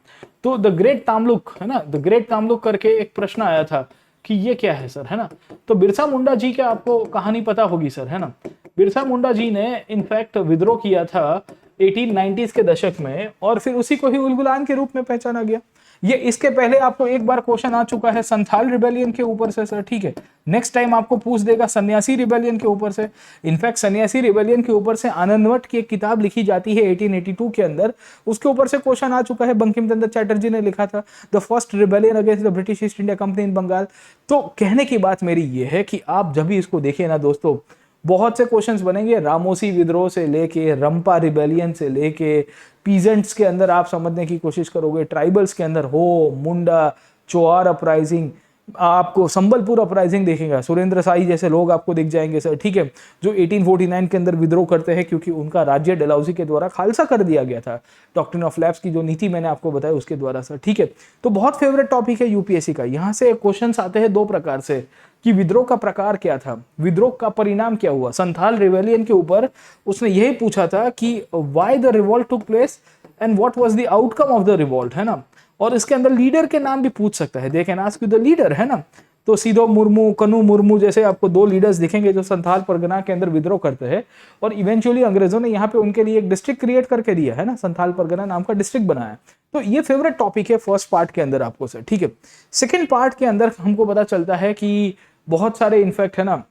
तो द ग्रेट तामलुक, है ना, द ग्रेट तामलुक करके एक प्रश्न आया था कि ये क्या है सर, है ना। तो बिरसा मुंडा जी का आपको कहानी पता होगी सर, है ना। बिरसा मुंडा जी ने इनफैक्ट विद्रोह किया था 1890s के दशक में, और फिर उसी को ही उल गुलान के रूप में पहचाना गया। ये इसके पहले आपको एक बार क्वेश्चन आ चुका है संथाल रिबेलियन के ऊपर से सर, ठीक है। नेक्स्ट टाइम आपको पूछ देगा सन्यासी रिबेलियन के ऊपर से। इनफैक्ट सन्यासी रिबेलियन के ऊपर से आनंदवट की एक किताब लिखी जाती है 1882 के अंदर, उसके ऊपर से क्वेश्चन आ चुका है। बंकिम चंद्र चटर्जी ने लिखा था the first rebellion against the British East India company in Bengal. तो कहने की बात मेरी ये है कि आप जब भी इसको देखिए ना दोस्तों, बहुत से क्वेश्चंस बनेंगे, रामोसी विद्रोह से लेके, रंपा रिबेलियन से लेके, पीजेंट्स के अंदर आप समझने की कोशिश करोगे, ट्राइबल्स के अंदर हो मुंडा, चोआर अपराइजिंग, आपको संबलपुर अपराइजिंग देखेगा, सुरेंद्र साई जैसे लोग आपको दिख जाएंगे सर, ठीक है, जो 1849 के अंदर विद्रोह करते हैं क्योंकि उनका राज्य डलहौजी के द्वारा खालसा कर दिया गया था। डॉक्ट्रिन ऑफ लैप्स की जो नीति मैंने आपको बताया उसके द्वारा सर, ठीक है। तो बहुत फेवरेट टॉपिक है यूपीएससी का। यहाँ से क्वेश्चन आते हैं दो प्रकार से, कि विद्रोह का प्रकार क्या था, विद्रोह का परिणाम क्या हुआ। संथाल रिवेलियन के ऊपर उसने यही पूछा था कि why the revolt took place and what was the outcome of the revolt, है ना। और इसके अंदर लीडर के नाम भी पूछ सकता है, they can ask you the leader, है ना। तो सीधो मुर्मू, कनू मुर्मू जैसे आपको दो लीडर्स दिखेंगे जो संथाल परगना के अंदर विद्रोह करते हैं, और इवेंचुअली अंग्रेजों ने यहाँ पे उनके लिए एक डिस्ट्रिक्ट क्रिएट करके दिया है ना, संथाल परगना नाम का डिस्ट्रिक्ट बनाया। तो ये फेवरेट टॉपिक है फर्स्ट पार्ट के अंदर आपको सर, ठीक है। सेकेंड पार्ट के अंदर हमको पता चलता है कि बहुत सारे इनफैक्ट है ना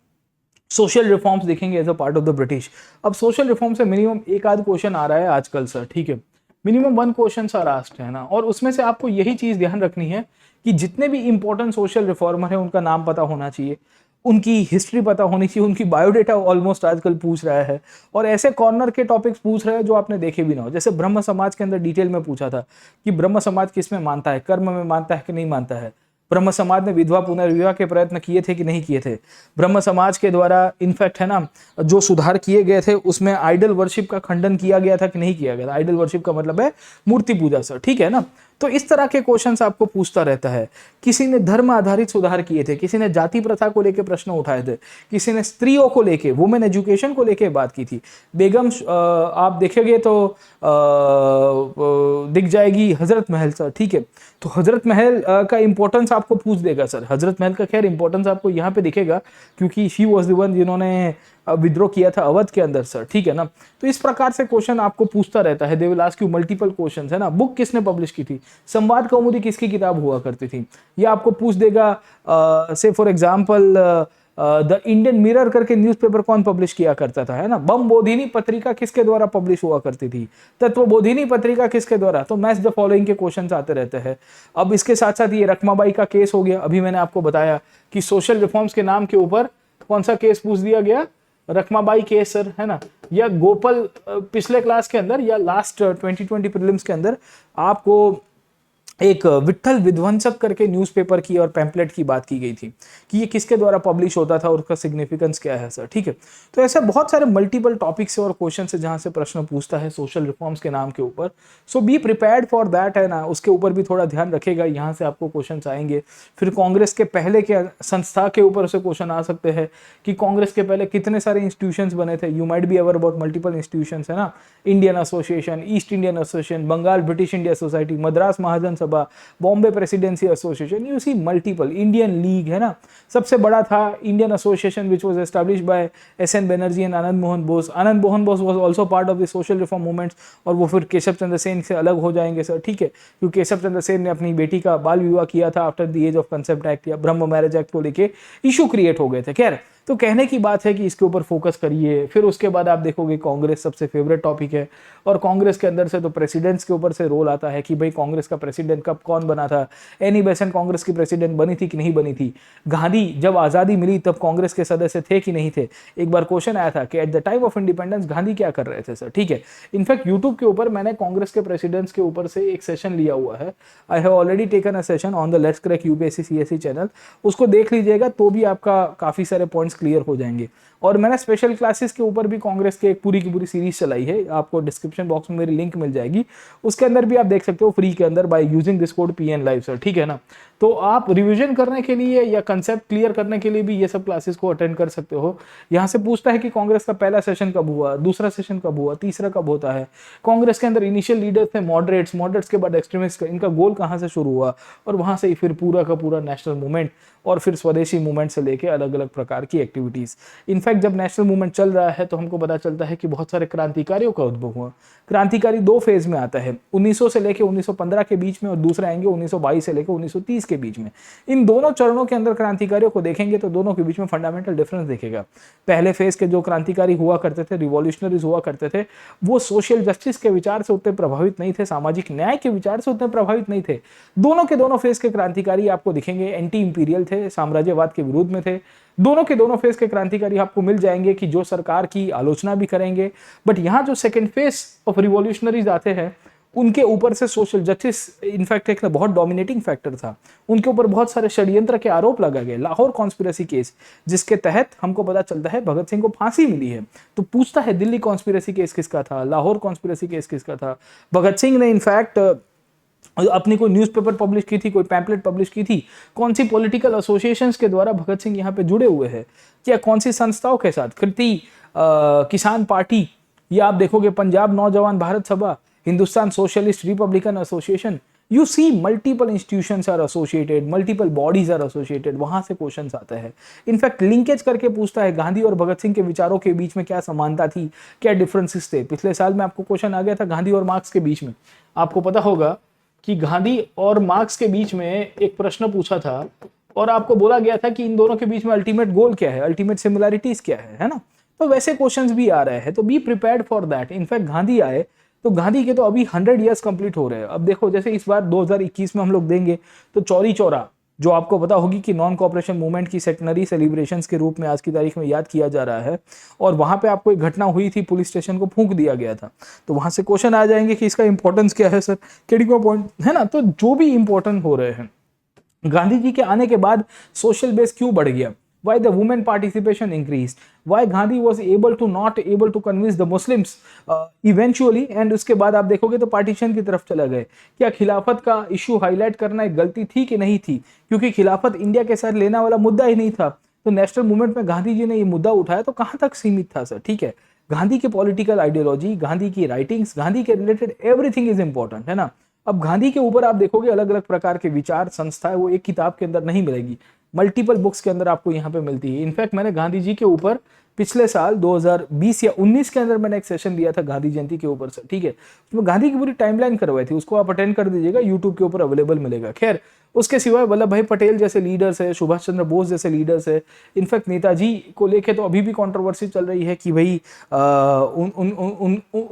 सोशल रिफॉर्म्स देखेंगे as a part of the British. अब सोशल रिफॉर्म से मिनिमम एक आध क्वेश्चन आ रहा है आजकल सर, ठीक है, मिनिमम 1 क्वेश्चन आर आस्क्ड, है ना। और उसमें से आपको यही चीज ध्यान रखनी है कि जितने भी इंपॉर्टेंट सोशल रिफॉर्मर है उनका नाम पता होना चाहिए, उनकी हिस्ट्री पता होनी चाहिए, उनकी बायोडेटा ऑलमोस्ट आजकल पूछ रहा है, और ऐसे कॉर्नर के टॉपिक्स पूछ रहे हैं जो आपने देखे भी ना हो। जैसे ब्रह्म समाज के अंदर डिटेल में पूछा था कि ब्रह्म समाज किस में मानता है, कर्म में मानता है कि नहीं मानता है, ब्रह्म समाज ने विधवा पुनर्विवाह के प्रयत्न किए थे कि नहीं किए थे, ब्रह्म समाज के द्वारा इनफैक्ट है ना जो सुधार किए गए थे उसमें आइडल वर्शिप का खंडन किया गया था कि नहीं किया गया था। आइडल वर्शिप का मतलब है मूर्ति पूजा सर, ठीक है ना। तो इस तरह के क्वेश्चंस आपको पूछता रहता है। किसी ने धर्म आधारित सुधार किए थे, किसी ने जाति प्रथा को लेकर प्रश्न उठाए थे, किसी ने स्त्रियों को लेके, वुमेन एजुकेशन को लेके बात की थी। बेगम आप देखेंगे तो दिख जाएगी हजरत महल सर, ठीक है। तो हजरत महल का इंपॉर्टेंस आपको पूछ देगा सर। हजरत महल का खैर इंपॉर्टेंस आपको यहाँ पे दिखेगा क्योंकि शी वॉज द वन जिन्होंने विद्रोह किया था अवध के अंदर सर, ठीक है ना। तो इस प्रकार से क्वेश्चन आपको पूछता रहता है। They will ask you multiple questions, है ना। बुक किसने पब्लिश की थी, संवाद कौमुदी किसकी किताब हुआ करती थी, या आपको पूछ देगा से for example the Indian mirror करके न्यूज़पेपर कौन पब्लिश किया करता था, है ना। बम बोधिनी पत्रिका किसके द्वारा पब्लिश हुआ करती थी, तत्व बोधिनी पत्रिका किसके द्वारा। तो मैच द फॉलोइंग के क्वेश्चंस आते रहते हैं। अब इसके साथ साथ ये रखमाबाई का केस हो गया। अभी मैंने आपको बताया कि सोशल रिफॉर्म्स के नाम के ऊपर कौन सा केस पूछ दिया गया, रखमाबाई केस सर, है ना। या गोपाल पिछले क्लास के अंदर या लास्ट 2020 प्रीलिम्स के अंदर आपको एक विट्ठल विध्वंसक करके न्यूज़पेपर की और पैम्पलेट की बात की गई थी कि ये किसके द्वारा पब्लिश होता था और उसका सिग्निफिकेंस क्या है सर, ठीक है। तो ऐसे बहुत सारे मल्टीपल टॉपिक्स और क्वेश्चन से जहां से प्रश्न पूछता है सोशल रिफॉर्म्स के नाम के ऊपर। सो बी प्रिपेयर्ड फॉर दैट, है ना। उसके ऊपर भी थोड़ा ध्यान रखेगा, यहाँ से आपको क्वेश्चन आएंगे। फिर कांग्रेस के पहले के संस्था के ऊपर से क्वेश्चन आ सकते हैं कि कांग्रेस के पहले कितने सारे इंस्टीट्यूशंस बने थे। You might be aware about multiple institutions, है ना। Indian association, east Indian association, Bengal british India society, Madras Mahajan Sabha, Bombay presidency association, you see multiple. Indian league, है ना, सबसे बड़ा था Indian association which was established by S N. Banerjee and Anand Mohan Bose. Anand Mohan Bose was also part of the social reform movements, और वो फिर केशव चंद्र सेन से अलग हो जाएंगे सर, ठीक है, क्योंकि केशव चंद्र सेन ने अपनी बेटी का बाल विवाह किया था after the age of concept act, या ब्रह्म मैरिज एक्ट को लेके इशू क्रिएट हो गए थे। खैर, तो कहने की बात है कि इसके ऊपर फोकस करिए। फिर उसके बाद आप देखोगे कांग्रेस सबसे फेवरेट टॉपिक है, और कांग्रेस के अंदर से तो प्रेसिडेंट्स के ऊपर से रोल आता है कि भाई कांग्रेस का प्रेसिडेंट कब कौन बना था। एनी बेसेंट कांग्रेस की प्रेसिडेंट बनी थी कि नहीं बनी थी। गांधी जब आज़ादी मिली तब कांग्रेस के सदस्य थे कि नहीं थे। एक बार क्वेश्चन आया था कि at the time of independence Gandhi क्या कर रहे थे सर, ठीक है। इनफैक्ट यूट्यूब के ऊपर मैंने कांग्रेस के प्रेसिडेंट्स के ऊपर से एक सेशन लिया हुआ है। I have already taken a session on the let's crack UPSC CSC channel, उसको देख लीजिएगा तो भी आपका काफी सारे पॉइंट्स क्लियर हो जाएंगे। और मैंने स्पेशल क्लासेस के ऊपर भी कांग्रेस के एक पूरी की पूरी सीरीज चलाई है, आपको डिस्क्रिप्शन बॉक्स में मेरी लिंक मिल जाएगी, उसके अंदर भी आप देख सकते हो फ्री के अंदर by using this code PN live sir, ठीक है ना। तो आप रिवीजन करने के लिए या कंसेप्ट क्लियर करने के लिए भी ये सब क्लासेस को अटेंड कर सकते हो। यहाँ से पूछता है कि कांग्रेस का पहला सेशन कब हुआ, दूसरा सेशन कब हुआ, तीसरा कब होता है। कांग्रेस के अंदर इनिशियल लीडर थे मॉडरेट्स, मॉडरेट्स के बाद एक्सट्रीमिस्ट, इनका गोल कहाँ से शुरू हुआ, और वहां से फिर पूरा का पूरा नेशनल मूवमेंट, और फिर स्वदेशी मूवमेंट से लेके अलग अलग प्रकार की एक्टिविटीज। इनफैक्ट जब नेशनल मूवमेंट चल रहा है तो हमको पता चलता है कि बहुत सारे क्रांतिकारियों का उद्भव हुआ। क्रांतिकारी 2 फेज में आता है, 1900 से लेके 1915 के बीच में, और दूसरा आएंगे 1922 से लेके 1930 के बीच में। इन दोनों चरणों के अंदर क्रांतिकारियों को देखेंगे तो दोनों के बीच में फंडामेंटल डिफरेंस दिखेगा। पहले फेज के जो क्रांतिकारी हुआ करते थे, रिवॉल्यूशनरीज हुआ करते थे, वो सोशल जस्टिस के विचार से उतने प्रभावित नहीं थे, सामाजिक न्याय के विचार से उतने प्रभावित नहीं थे। दोनों के दोनों फेज के क्रांतिकारी आपको दिखेंगे एंटी इंपीरियल थे, साम्राज्यवाद के विरोध में थे। दोनों के दोनों फेज के क्रांतिकारी आपको मिल जाएंगे कि जो सरकार की आलोचना भी करेंगे। बट यहां जो सेकंड फेज ऑफ रिवॉल्यूशनरीज आते हैं उनके ऊपर से सोशल जस्टिस इनफैक्ट एक बहुत डोमिनेटिंग फैक्टर था। उनके ऊपर बहुत सारे षड्यंत्र के आरोप लगाए गए। लाहौर कॉन्स्पिरेसी केस, जिसके तहत हमको पता चलता है भगत सिंह को फांसी मिली है, तो पूछता है दिल्ली कॉन्स्पिरेसी केस किसका था, लाहौर कॉन्स्पिरेसी केस किसका था। भगत सिंह ने इनफैक्ट अपनी कोई न्यूज़पेपर पब्लिश की थी, कोई पैम्पलेट पब्लिश की थी, कौन सी पॉलिटिकल एसोसिएशंस के द्वारा भगत सिंह यहाँ पे जुड़े हुए हैं, क्या कौन सी संस्थाओं के साथ, कृति किसान पार्टी, या आप देखोगे Punjab Naujawan Bharat Sabha, Hindustan socialist republican association, you see multiple institutions are associated, multiple bodies are associated, वहां से क्वेश्चंस आते हैं। इनफैक्ट लिंकेज करके पूछता है गांधी और भगत सिंह के विचारों के बीच में क्या समानता थी, क्या डिफरेंसेस थे। पिछले साल में आपको क्वेश्चन आ गया था गांधी और मार्क्स के बीच में, आपको पता होगा कि गांधी और मार्क्स के बीच में एक प्रश्न पूछा था और आपको बोला गया था कि इन दोनों के बीच में अल्टीमेट गोल क्या है, अल्टीमेट सिमिलैरिटीज क्या है ना। तो वैसे क्वेश्चंस भी आ रहे हैं, तो be prepared for that. In fact Gandhi आए तो गांधी के तो अभी 100 ईयर्स कंप्लीट हो रहे हैं। अब देखो जैसे इस बार 2021 में हम लोग देंगे तो चौरी चौरा, जो आपको पता होगी कि नॉन कॉपरेशन मूवमेंट की सेंटनरी सेलिब्रेशंस के रूप में आज की तारीख में याद किया जा रहा है, और वहां पे आपको एक घटना हुई थी, पुलिस स्टेशन को फूंक दिया गया था। तो वहां से क्वेश्चन आ जाएंगे कि इसका इंपॉर्टेंस क्या है सर, क्रिटिकल पॉइंट है ना। तो जो भी इंपॉर्टेंट हो रहे हैं, गांधी जी के आने के बाद सोशल बेस क्यों बढ़ गया, why the women participation increased, why Gandhi was not able to convince the Muslims eventually, and उसके बाद आप देखोगे तो पार्टीशन की तरफ चला गए। क्या खिलाफत का इशू हाईलाइट करना एक गलती थी कि नहीं थी, क्योंकि खिलाफत इंडिया के साथ लेना वाला मुद्दा ही नहीं था। तो नेशनल मूवमेंट में गांधी जी ने ये मुद्दा उठाया तो कहां तक सीमित था सर, ठीक है। गांधी की पॉलिटिकल आइडियोलॉजी, गांधी की राइटिंग्स, गांधी के रिलेटेड एवरीथिंग इज इंपॉर्टेंट, है ना। अब गांधी के ऊपर आप देखोगे अलग अलग प्रकार के विचार संस्थाएं, वो एक किताब के अंदर नहीं मिलेगी, मल्टीपल बुक्स के अंदर आपको यहाँ पे मिलती है। इनफैक्ट मैंने गांधी जी के ऊपर पिछले साल 2020 या 19 के अंदर मैंने एक सेशन दिया था गांधी जयंती के ऊपर से, ठीक है। उसमें गांधी की पूरी टाइमलाइन करवाई थी, उसको आप अटेंड कर दीजिएगा, यूट्यूब के ऊपर अवेलेबल मिलेगा। खैर उसके सिवाय वल्लभ भाई पटेल जैसे लीडर्स है, सुभाष चंद्र बोस जैसे लीडर्स है। इनफैक्ट नेताजी को लेके तो अभी भी कंट्रोवर्सी चल रही है कि भाई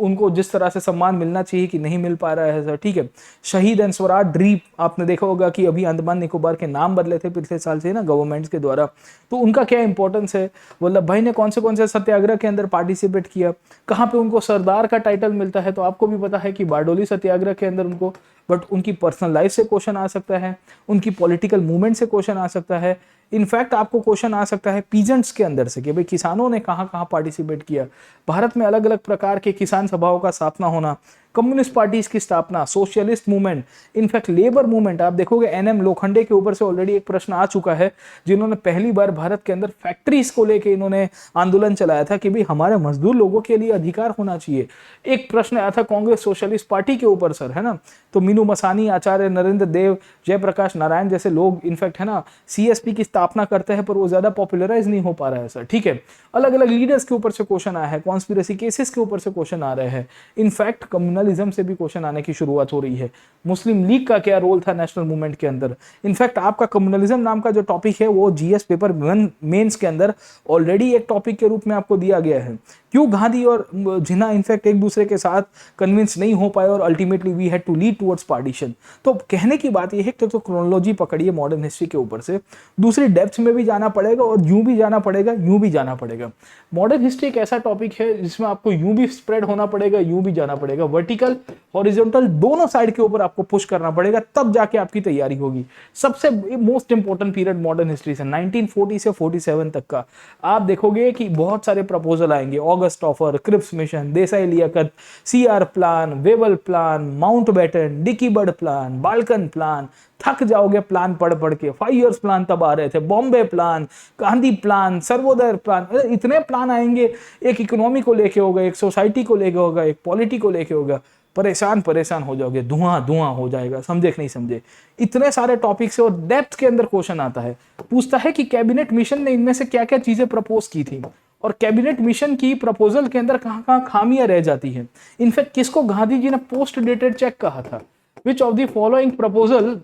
उनको जिस तरह से सम्मान मिलना चाहिए कि नहीं मिल पा रहा है सर, ठीक है। शहीद एंड स्वराज द्वीप, आपने देखा होगा कि अभी अंडमान निकोबार के नाम बदले थे पिछले साल से ना गवर्नमेंट्स के द्वारा, तो उनका क्या इंपॉर्टेंस है। वल्लभ भाई ने कौन से सत्याग्रह के अंदर पार्टिसिपेट किया, कहाँ पे उनको सरदार का टाइटल मिलता है, तो आपको भी पता है कि बारडोली सत्याग्रह के अंदर उनको, बट उनकी पर्सनल लाइफ से क्वेश्चन आ सकता है, उनकी पॉलिटिकल मूवमेंट से क्वेश्चन आ सकता है। इनफैक्ट आपको क्वेश्चन आ सकता है पीजेंट्स के अंदर से कि भाई किसानों ने कहाँ कहाँ पार्टिसिपेट किया। भारत में अलग अलग प्रकार के किसान सभाओं का स्थापना होना, कम्युनिस्ट पार्टीज की स्थापना, socialist movement, in fact labour movement. आप देखोगे एनएम लोखंडे के ऊपर से ऑलरेडी एक प्रश्न आ चुका है, जिन्होंने पहली बार भारत के अंदर फैक्ट्रीज को लेके इन्होंने आंदोलन चलाया था कि भाई हमारे मजदूर लोगों के लिए अधिकार होना चाहिए। एक प्रश्न आया था कांग्रेस सोशलिस्ट पार्टी के ऊपर सर, है ना। तो मीनू मसानी, आचार्य नरेंद्र देव, जयप्रकाश नारायण जैसे लोग इनफैक्ट है ना सीएसपी की स्थापना करते हैं, पर वो ज्यादा पॉपुलराइज नहीं हो पा रहा है सर, ठीक है। अलग अलग लीडर्स के ऊपर से क्वेश्चन आया है, कॉन्स्पिरेसी केसेस के ऊपर से क्वेश्चन आ रहे हैं। इनफैक्ट कम्युनलिज्म से भी क्वेश्चन आने की शुरुआत हो रही है। मुस्लिम लीग का क्या रोल था नेशनल मूवमेंट के अंदर। इनफैक्ट आपका कम्युनलिज्म नाम का जो टॉपिक है वो जीएस पेपर 1 मेंस के अंदर ऑलरेडी एक टॉपिक के रूप में आपको दिया गया है। क्यों गांधी और जिन्ना इनफैक्ट एक दूसरे के साथ कन्विंस नहीं हो पाए और ultimately we had to lead towards partition. तो कहने की बात यह है कि तो क्रोनोलॉजी पकड़िए मॉडर्न हिस्ट्री के ऊपर से, दूसरी डेप्थ में भी जाना पड़ेगा और यूं भी जाना पड़ेगा, यूं भी जाना पड़ेगा। मॉडर्न हिस्ट्री एक ऐसा टॉपिक है जिसमें आपको यूं भी स्प्रेड होना पड़ेगा, यूं भी जाना पड़ेगा। वर्टिकल हॉरिजॉन्टल दोनों साइड के ऊपर आपको पुश करना पड़ेगा, तब जाके आपकी तैयारी होगी। सबसे most important period modern history से 1940 से 47 तक का आप देखोगे कि बहुत सारे प्रपोजल आएंगे। August offer, Cripps mission, Desai Liaquat, CR plan, Wavell plan, Mountbatten, Dickie Bird plan, Balkan plan. थक जाओगे प्लान पढ़ पढ़ के। 5 इयर्स प्लान तब आ रहे थे, Bombay plan, Gandhi plan, Sarvodaya plan, इतने प्लान आएंगे। एक इकोनॉमी को लेके होगा, एक सोसाइटी को लेके होगा, एक पॉलिटी को लेके होगा। परेशान हो जाओगे, धुआं हो जाएगा, समझे कि नहीं समझे। इतने सारे टॉपिक्स है और डेप्थ के अंदर क्वेश्चन आता है, पूछता है कि कैबिनेट मिशन ने इनमें से क्या क्या चीजें प्रपोज की थी और कैबिनेट मिशन की प्रपोजल के अंदर कहां कहां खामियां रह जाती है। इनफैक्ट किसको गांधी जी ने पोस्ट डेटेड चेक कहा था, which of the following proposal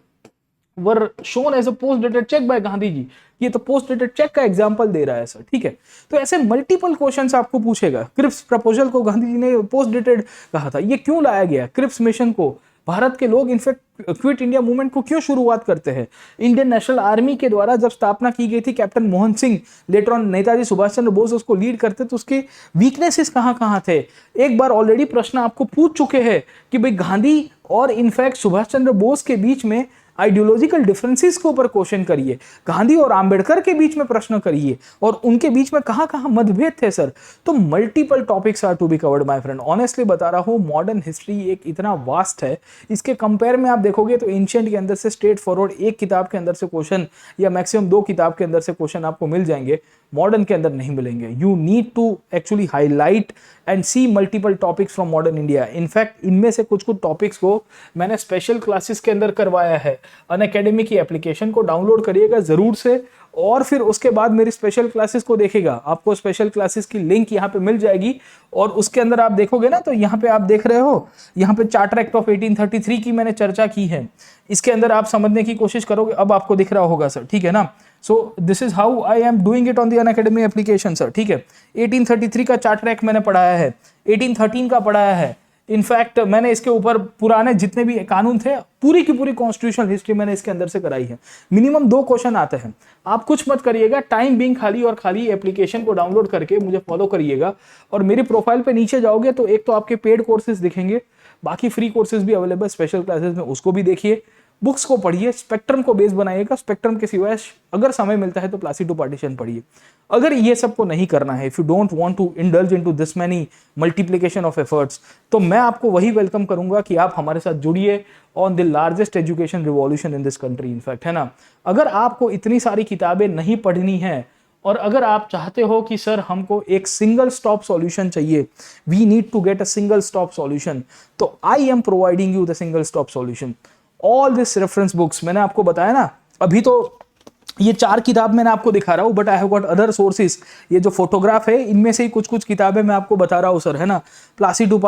were shown as a post dated cheque by Gandhi ji. ये तो पोस्ट डेटेड चेक का एग्जांपल दे रहा है सर, ठीक है। तो ऐसे मल्टीपल क्वेश्चंस आपको पूछेगा। क्रिप्स प्रपोजल को गांधी जी ने पोस्ट डेटेड कहा था, ये क्यों लाया गया क्रिप्स मिशन को। भारत के लोग इनफैक्ट क्विट इंडिया मूवमेंट को क्यों शुरुआत करते हैं। इंडियन नेशनल आर्मी के द्वारा जब स्थापना की गई थी, captain Mohan Singh, later on Netaji Subhash Chandra Bose उसको लीड करते, तो उसके वीकनेसेस कहां कहां थे। एक बार ऑलरेडी प्रश्न आपको पूछ चुके हैं कि भाई गांधी और इनफैक्ट सुभाष चंद्र बोस के बीच में आइडियोलॉजिकल डिफरेंसेस के ऊपर क्वेश्चन करिए, गांधी और आंबेडकर के बीच में प्रश्न करिए और उनके बीच में कहां कहां मतभेद थे सर। तो multiple topics are to be covered my friend. Honestly बता रहा हूं, मॉडर्न हिस्ट्री एक इतना वास्ट है, इसके कंपेयर में आप देखोगे तो एंशिएंट के अंदर से स्ट्रेट फॉरवर्ड एक किताब के अंदर से क्वेश्चन या मैक्सिमम 2 किताब के अंदर से क्वेश्चन आपको मिल जाएंगे, मॉडर्न के अंदर नहीं मिलेंगे। You need to actually highlight and see multiple topics from modern India. In fact इनमें से कुछ टॉपिक्स को मैंने स्पेशल क्लासेस के अंदर करवाया है। अनअकैडमी की एप्लीकेशन को डाउनलोड करिएगा जरूर से, और फिर उसके बाद मेरी स्पेशल क्लासेस को देखिएगा। आपको स्पेशल क्लासेस की लिंक यहाँ पे मिल जाएगी और उसके अंदर आप देखोगे ना, तो यहाँ पे आप देख रहे हो, यहाँ पे चार्टर एक्ट ऑफ 1833 की मैंने चर्चा की है। इसके अंदर आप समझने की कोशिश करोगे, अब आपको दिख रहा होगा सर, ठीक है ना। So this is how I am doing it on the Unacademy application sir, ठीक है। 1833 का चार्टर एक्ट मैंने पढ़ाया है, 1813 का पढ़ाया है। इनफैक्ट मैंने इसके ऊपर पुराने जितने भी कानून थे, पूरी की पूरी कॉन्स्टिट्यूशनल हिस्ट्री मैंने इसके अंदर से कराई है। मिनिमम 2 क्वेश्चन आते हैं। आप कुछ मत करिएगा, टाइम बिंग खाली और खाली एप्लीकेशन को डाउनलोड करके मुझे फॉलो करिएगा और मेरी प्रोफाइल पे नीचे जाओगे तो एक तो आपके पेड कोर्सेज दिखेंगे, बाकी फ्री कोर्सेज भी अवेलेबल स्पेशल क्लासेस में, उसको भी देखिए। बुक्स को पढ़िए, स्पेक्ट्रम को बेस बनाइएगा। स्पेक्ट्रम के सिवाय अगर समय मिलता है तो प्लासी2 पार्टीशन पढ़िए। अगर ये सबको नहीं करना है, if you don't want to indulge into this many multiplication of efforts, तो मैं आपको वही वेलकम करूंगा कि आप हमारे साथ जुड़िए on the largest education revolution in this country. In fact, है ना, अगर आपको इतनी सारी किताबें नहीं पढ़नी है और अगर आप चाहते हो कि सर हमको एक सिंगल स्टॉप सॉल्यूशन चाहिए, we need to get a single stop solution, तो I am providing you the single stop solution. All this reference books मैंने आपको बताया ना, अभी तो ये 4 किताब मैंने आपको दिखा रहा हूं, but I have got other sources. ये जो फोटोग्राफ है इनमें से ही कुछ किताबें मैं आपको बता रहा हूं सर, है ना। प्लासी2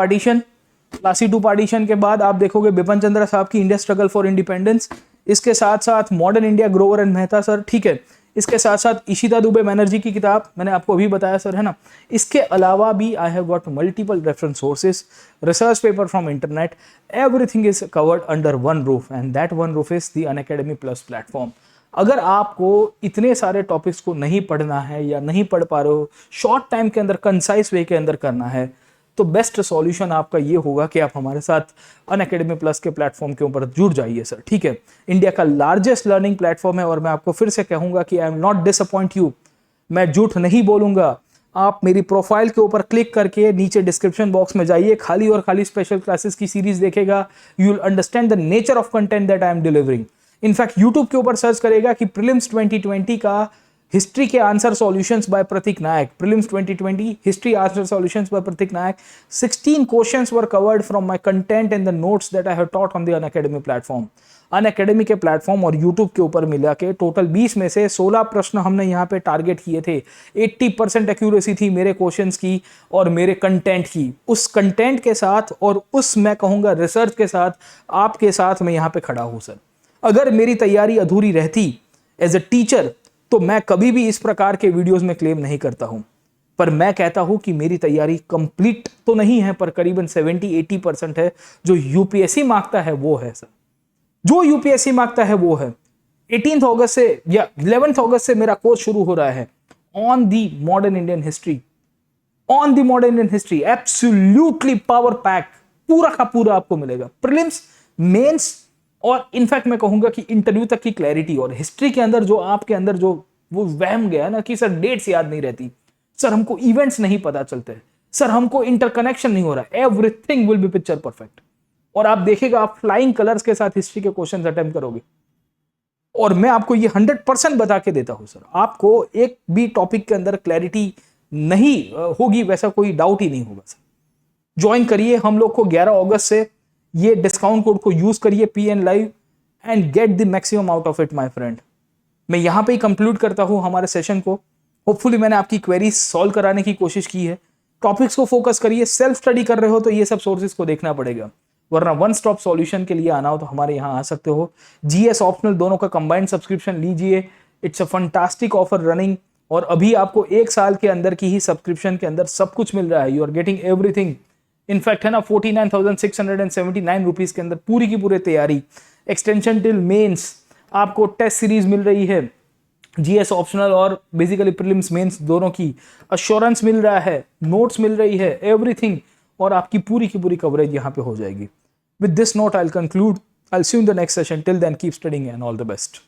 पार्टीशन के बाद आप देखोगे बिपिन चंद्र साहब की इंडिया स्ट्रगल फॉर इंडिपेंडेंस, इसके साथ साथ modern India Grover and Mehta sir, ठीक है। इसके साथ साथ इशिता दुबे बनर्जी की किताब मैंने आपको अभी बताया सर, है ना। इसके अलावा भी I have got multiple reference sources, research paper from internet, everything is covered under one roof and that one roof is the Unacademy plus platform. अगर आपको इतने सारे टॉपिक्स को नहीं पढ़ना है या नहीं पढ़ पा रहे हो, शॉर्ट टाइम के अंदर कंसाइज वे के अंदर करना है, तो बेस्ट सॉल्यूशन आपका ये होगा कि आप हमारे साथ अनअकैडमी प्लस के प्लेटफॉर्म के ऊपर जुड़ जाइए सर, ठीक है। इंडिया का लार्जेस्ट लर्निंग प्लेटफॉर्म है और मैं आपको फिर से कहूंगा कि I am not disappoint you, मैं झूठ नहीं बोलूंगा। आप मेरी प्रोफाइल के ऊपर क्लिक करके नीचे डिस्क्रिप्शन बॉक्स में जाइए, खाली और खाली स्पेशल क्लासेस की सीरीज देखेगा, you will understand the nature of content that I am delivering. In fact YouTube के ऊपर सर्च करेगा कि प्रीलिम्स 2020 का हिस्ट्री के answer solutions by Prateek Nayak, prelims 2020 history answer solutions by Prateek Nayak, 16 questions were covered from my content in the notes that I have taught on the Unacademy platform. Unacademy के platform और YouTube के ऊपर मिला के टोटल 20 में से 16 प्रश्न हमने यहाँ पे टारगेट किए थे। 80% एक्यूरेसी थी मेरे क्वेश्चंस की और मेरे कंटेंट की। उस कंटेंट के साथ और उस मैं कहूँगा रिसर्च के साथ आपके साथ मैं यहाँ पे खड़ा हूँ सर। अगर मेरी तैयारी अधूरी रहती एज अ टीचर तो मैं कभी भी इस प्रकार के वीडियोस में क्लेम नहीं करता हूं, पर मैं कहता हूं कि मेरी तैयारी कंप्लीट तो नहीं है, पर करीबन 70-80% है। जो यूपीएससी मांगता है वो है सर, जो यूपीएससी मांगता है वो है। 18 अगस्त से या 11 अगस्त से मेरा कोर्स शुरू हो रहा है on the modern Indian history, on the modern Indian history, absolutely power pack, पूरा का पूरा आपको मिलेगा। प्रीलिम्स, मेंस और इनफैक्ट मैं कहूंगा कि इंटरव्यू तक की क्लैरिटी। और हिस्ट्री के अंदर जो आपके अंदर जो वो वहम गया ना कि सर डेट्स याद नहीं रहती, सर हमको इवेंट्स नहीं पता चलते, सर हमको इंटरकनेक्शन नहीं हो रहा, everything will be picture perfect. और आप देखिएगा, आप फ्लाइंग कलर्स के साथ हिस्ट्री के क्वेश्चंस अटेम्प्ट करोगे और मैं आपको ये 100% बता के देता हूं सर, आपको एक भी टॉपिक के अंदर क्लैरिटी नहीं होगी, वैसा कोई डाउट ही नहीं होगा सर। ज्वाइन करिए हम लोग को 11 अगस्त से, ये डिस्काउंट कोड को यूज करिए PN live and get the maximum out of it my friend. मैं यहां पे ही कंक्लूड करता हूं हमारे सेशन को। होपफुली मैंने आपकी क्वेरीज सॉल्व कराने की कोशिश की है। टॉपिक्स को फोकस करिए, सेल्फ स्टडी कर रहे हो तो ये सब सोर्सेज को देखना पड़ेगा, वरना वन स्टॉप सॉल्यूशन के लिए आना हो तो हमारे यहाँ आ सकते हो। GS ऑप्शनल दोनों का कंबाइंड सब्सक्रिप्शन लीजिए, it's a fantastic offer running. और अभी आपको 1 साल के अंदर की ही सब्सक्रिप्शन के अंदर सब कुछ मिल रहा है, you are getting everything. In fact है ना, 49,679 रुपीज के अंदर पूरी की पूरी तैयारी, एक्सटेंशन टिल मेंस, आपको टेस्ट सीरीज मिल रही है, GS ऑप्शनल और बेसिकली प्रीलिम्स मेंस दोनों की अश्योरेंस मिल रहा है, नोट्स मिल रही है, एवरीथिंग, और आपकी पूरी की पूरी कवरेज यहाँ पे हो जाएगी। With this note I will conclude. I'll see you in the next session. Till then, keep studying and all the best.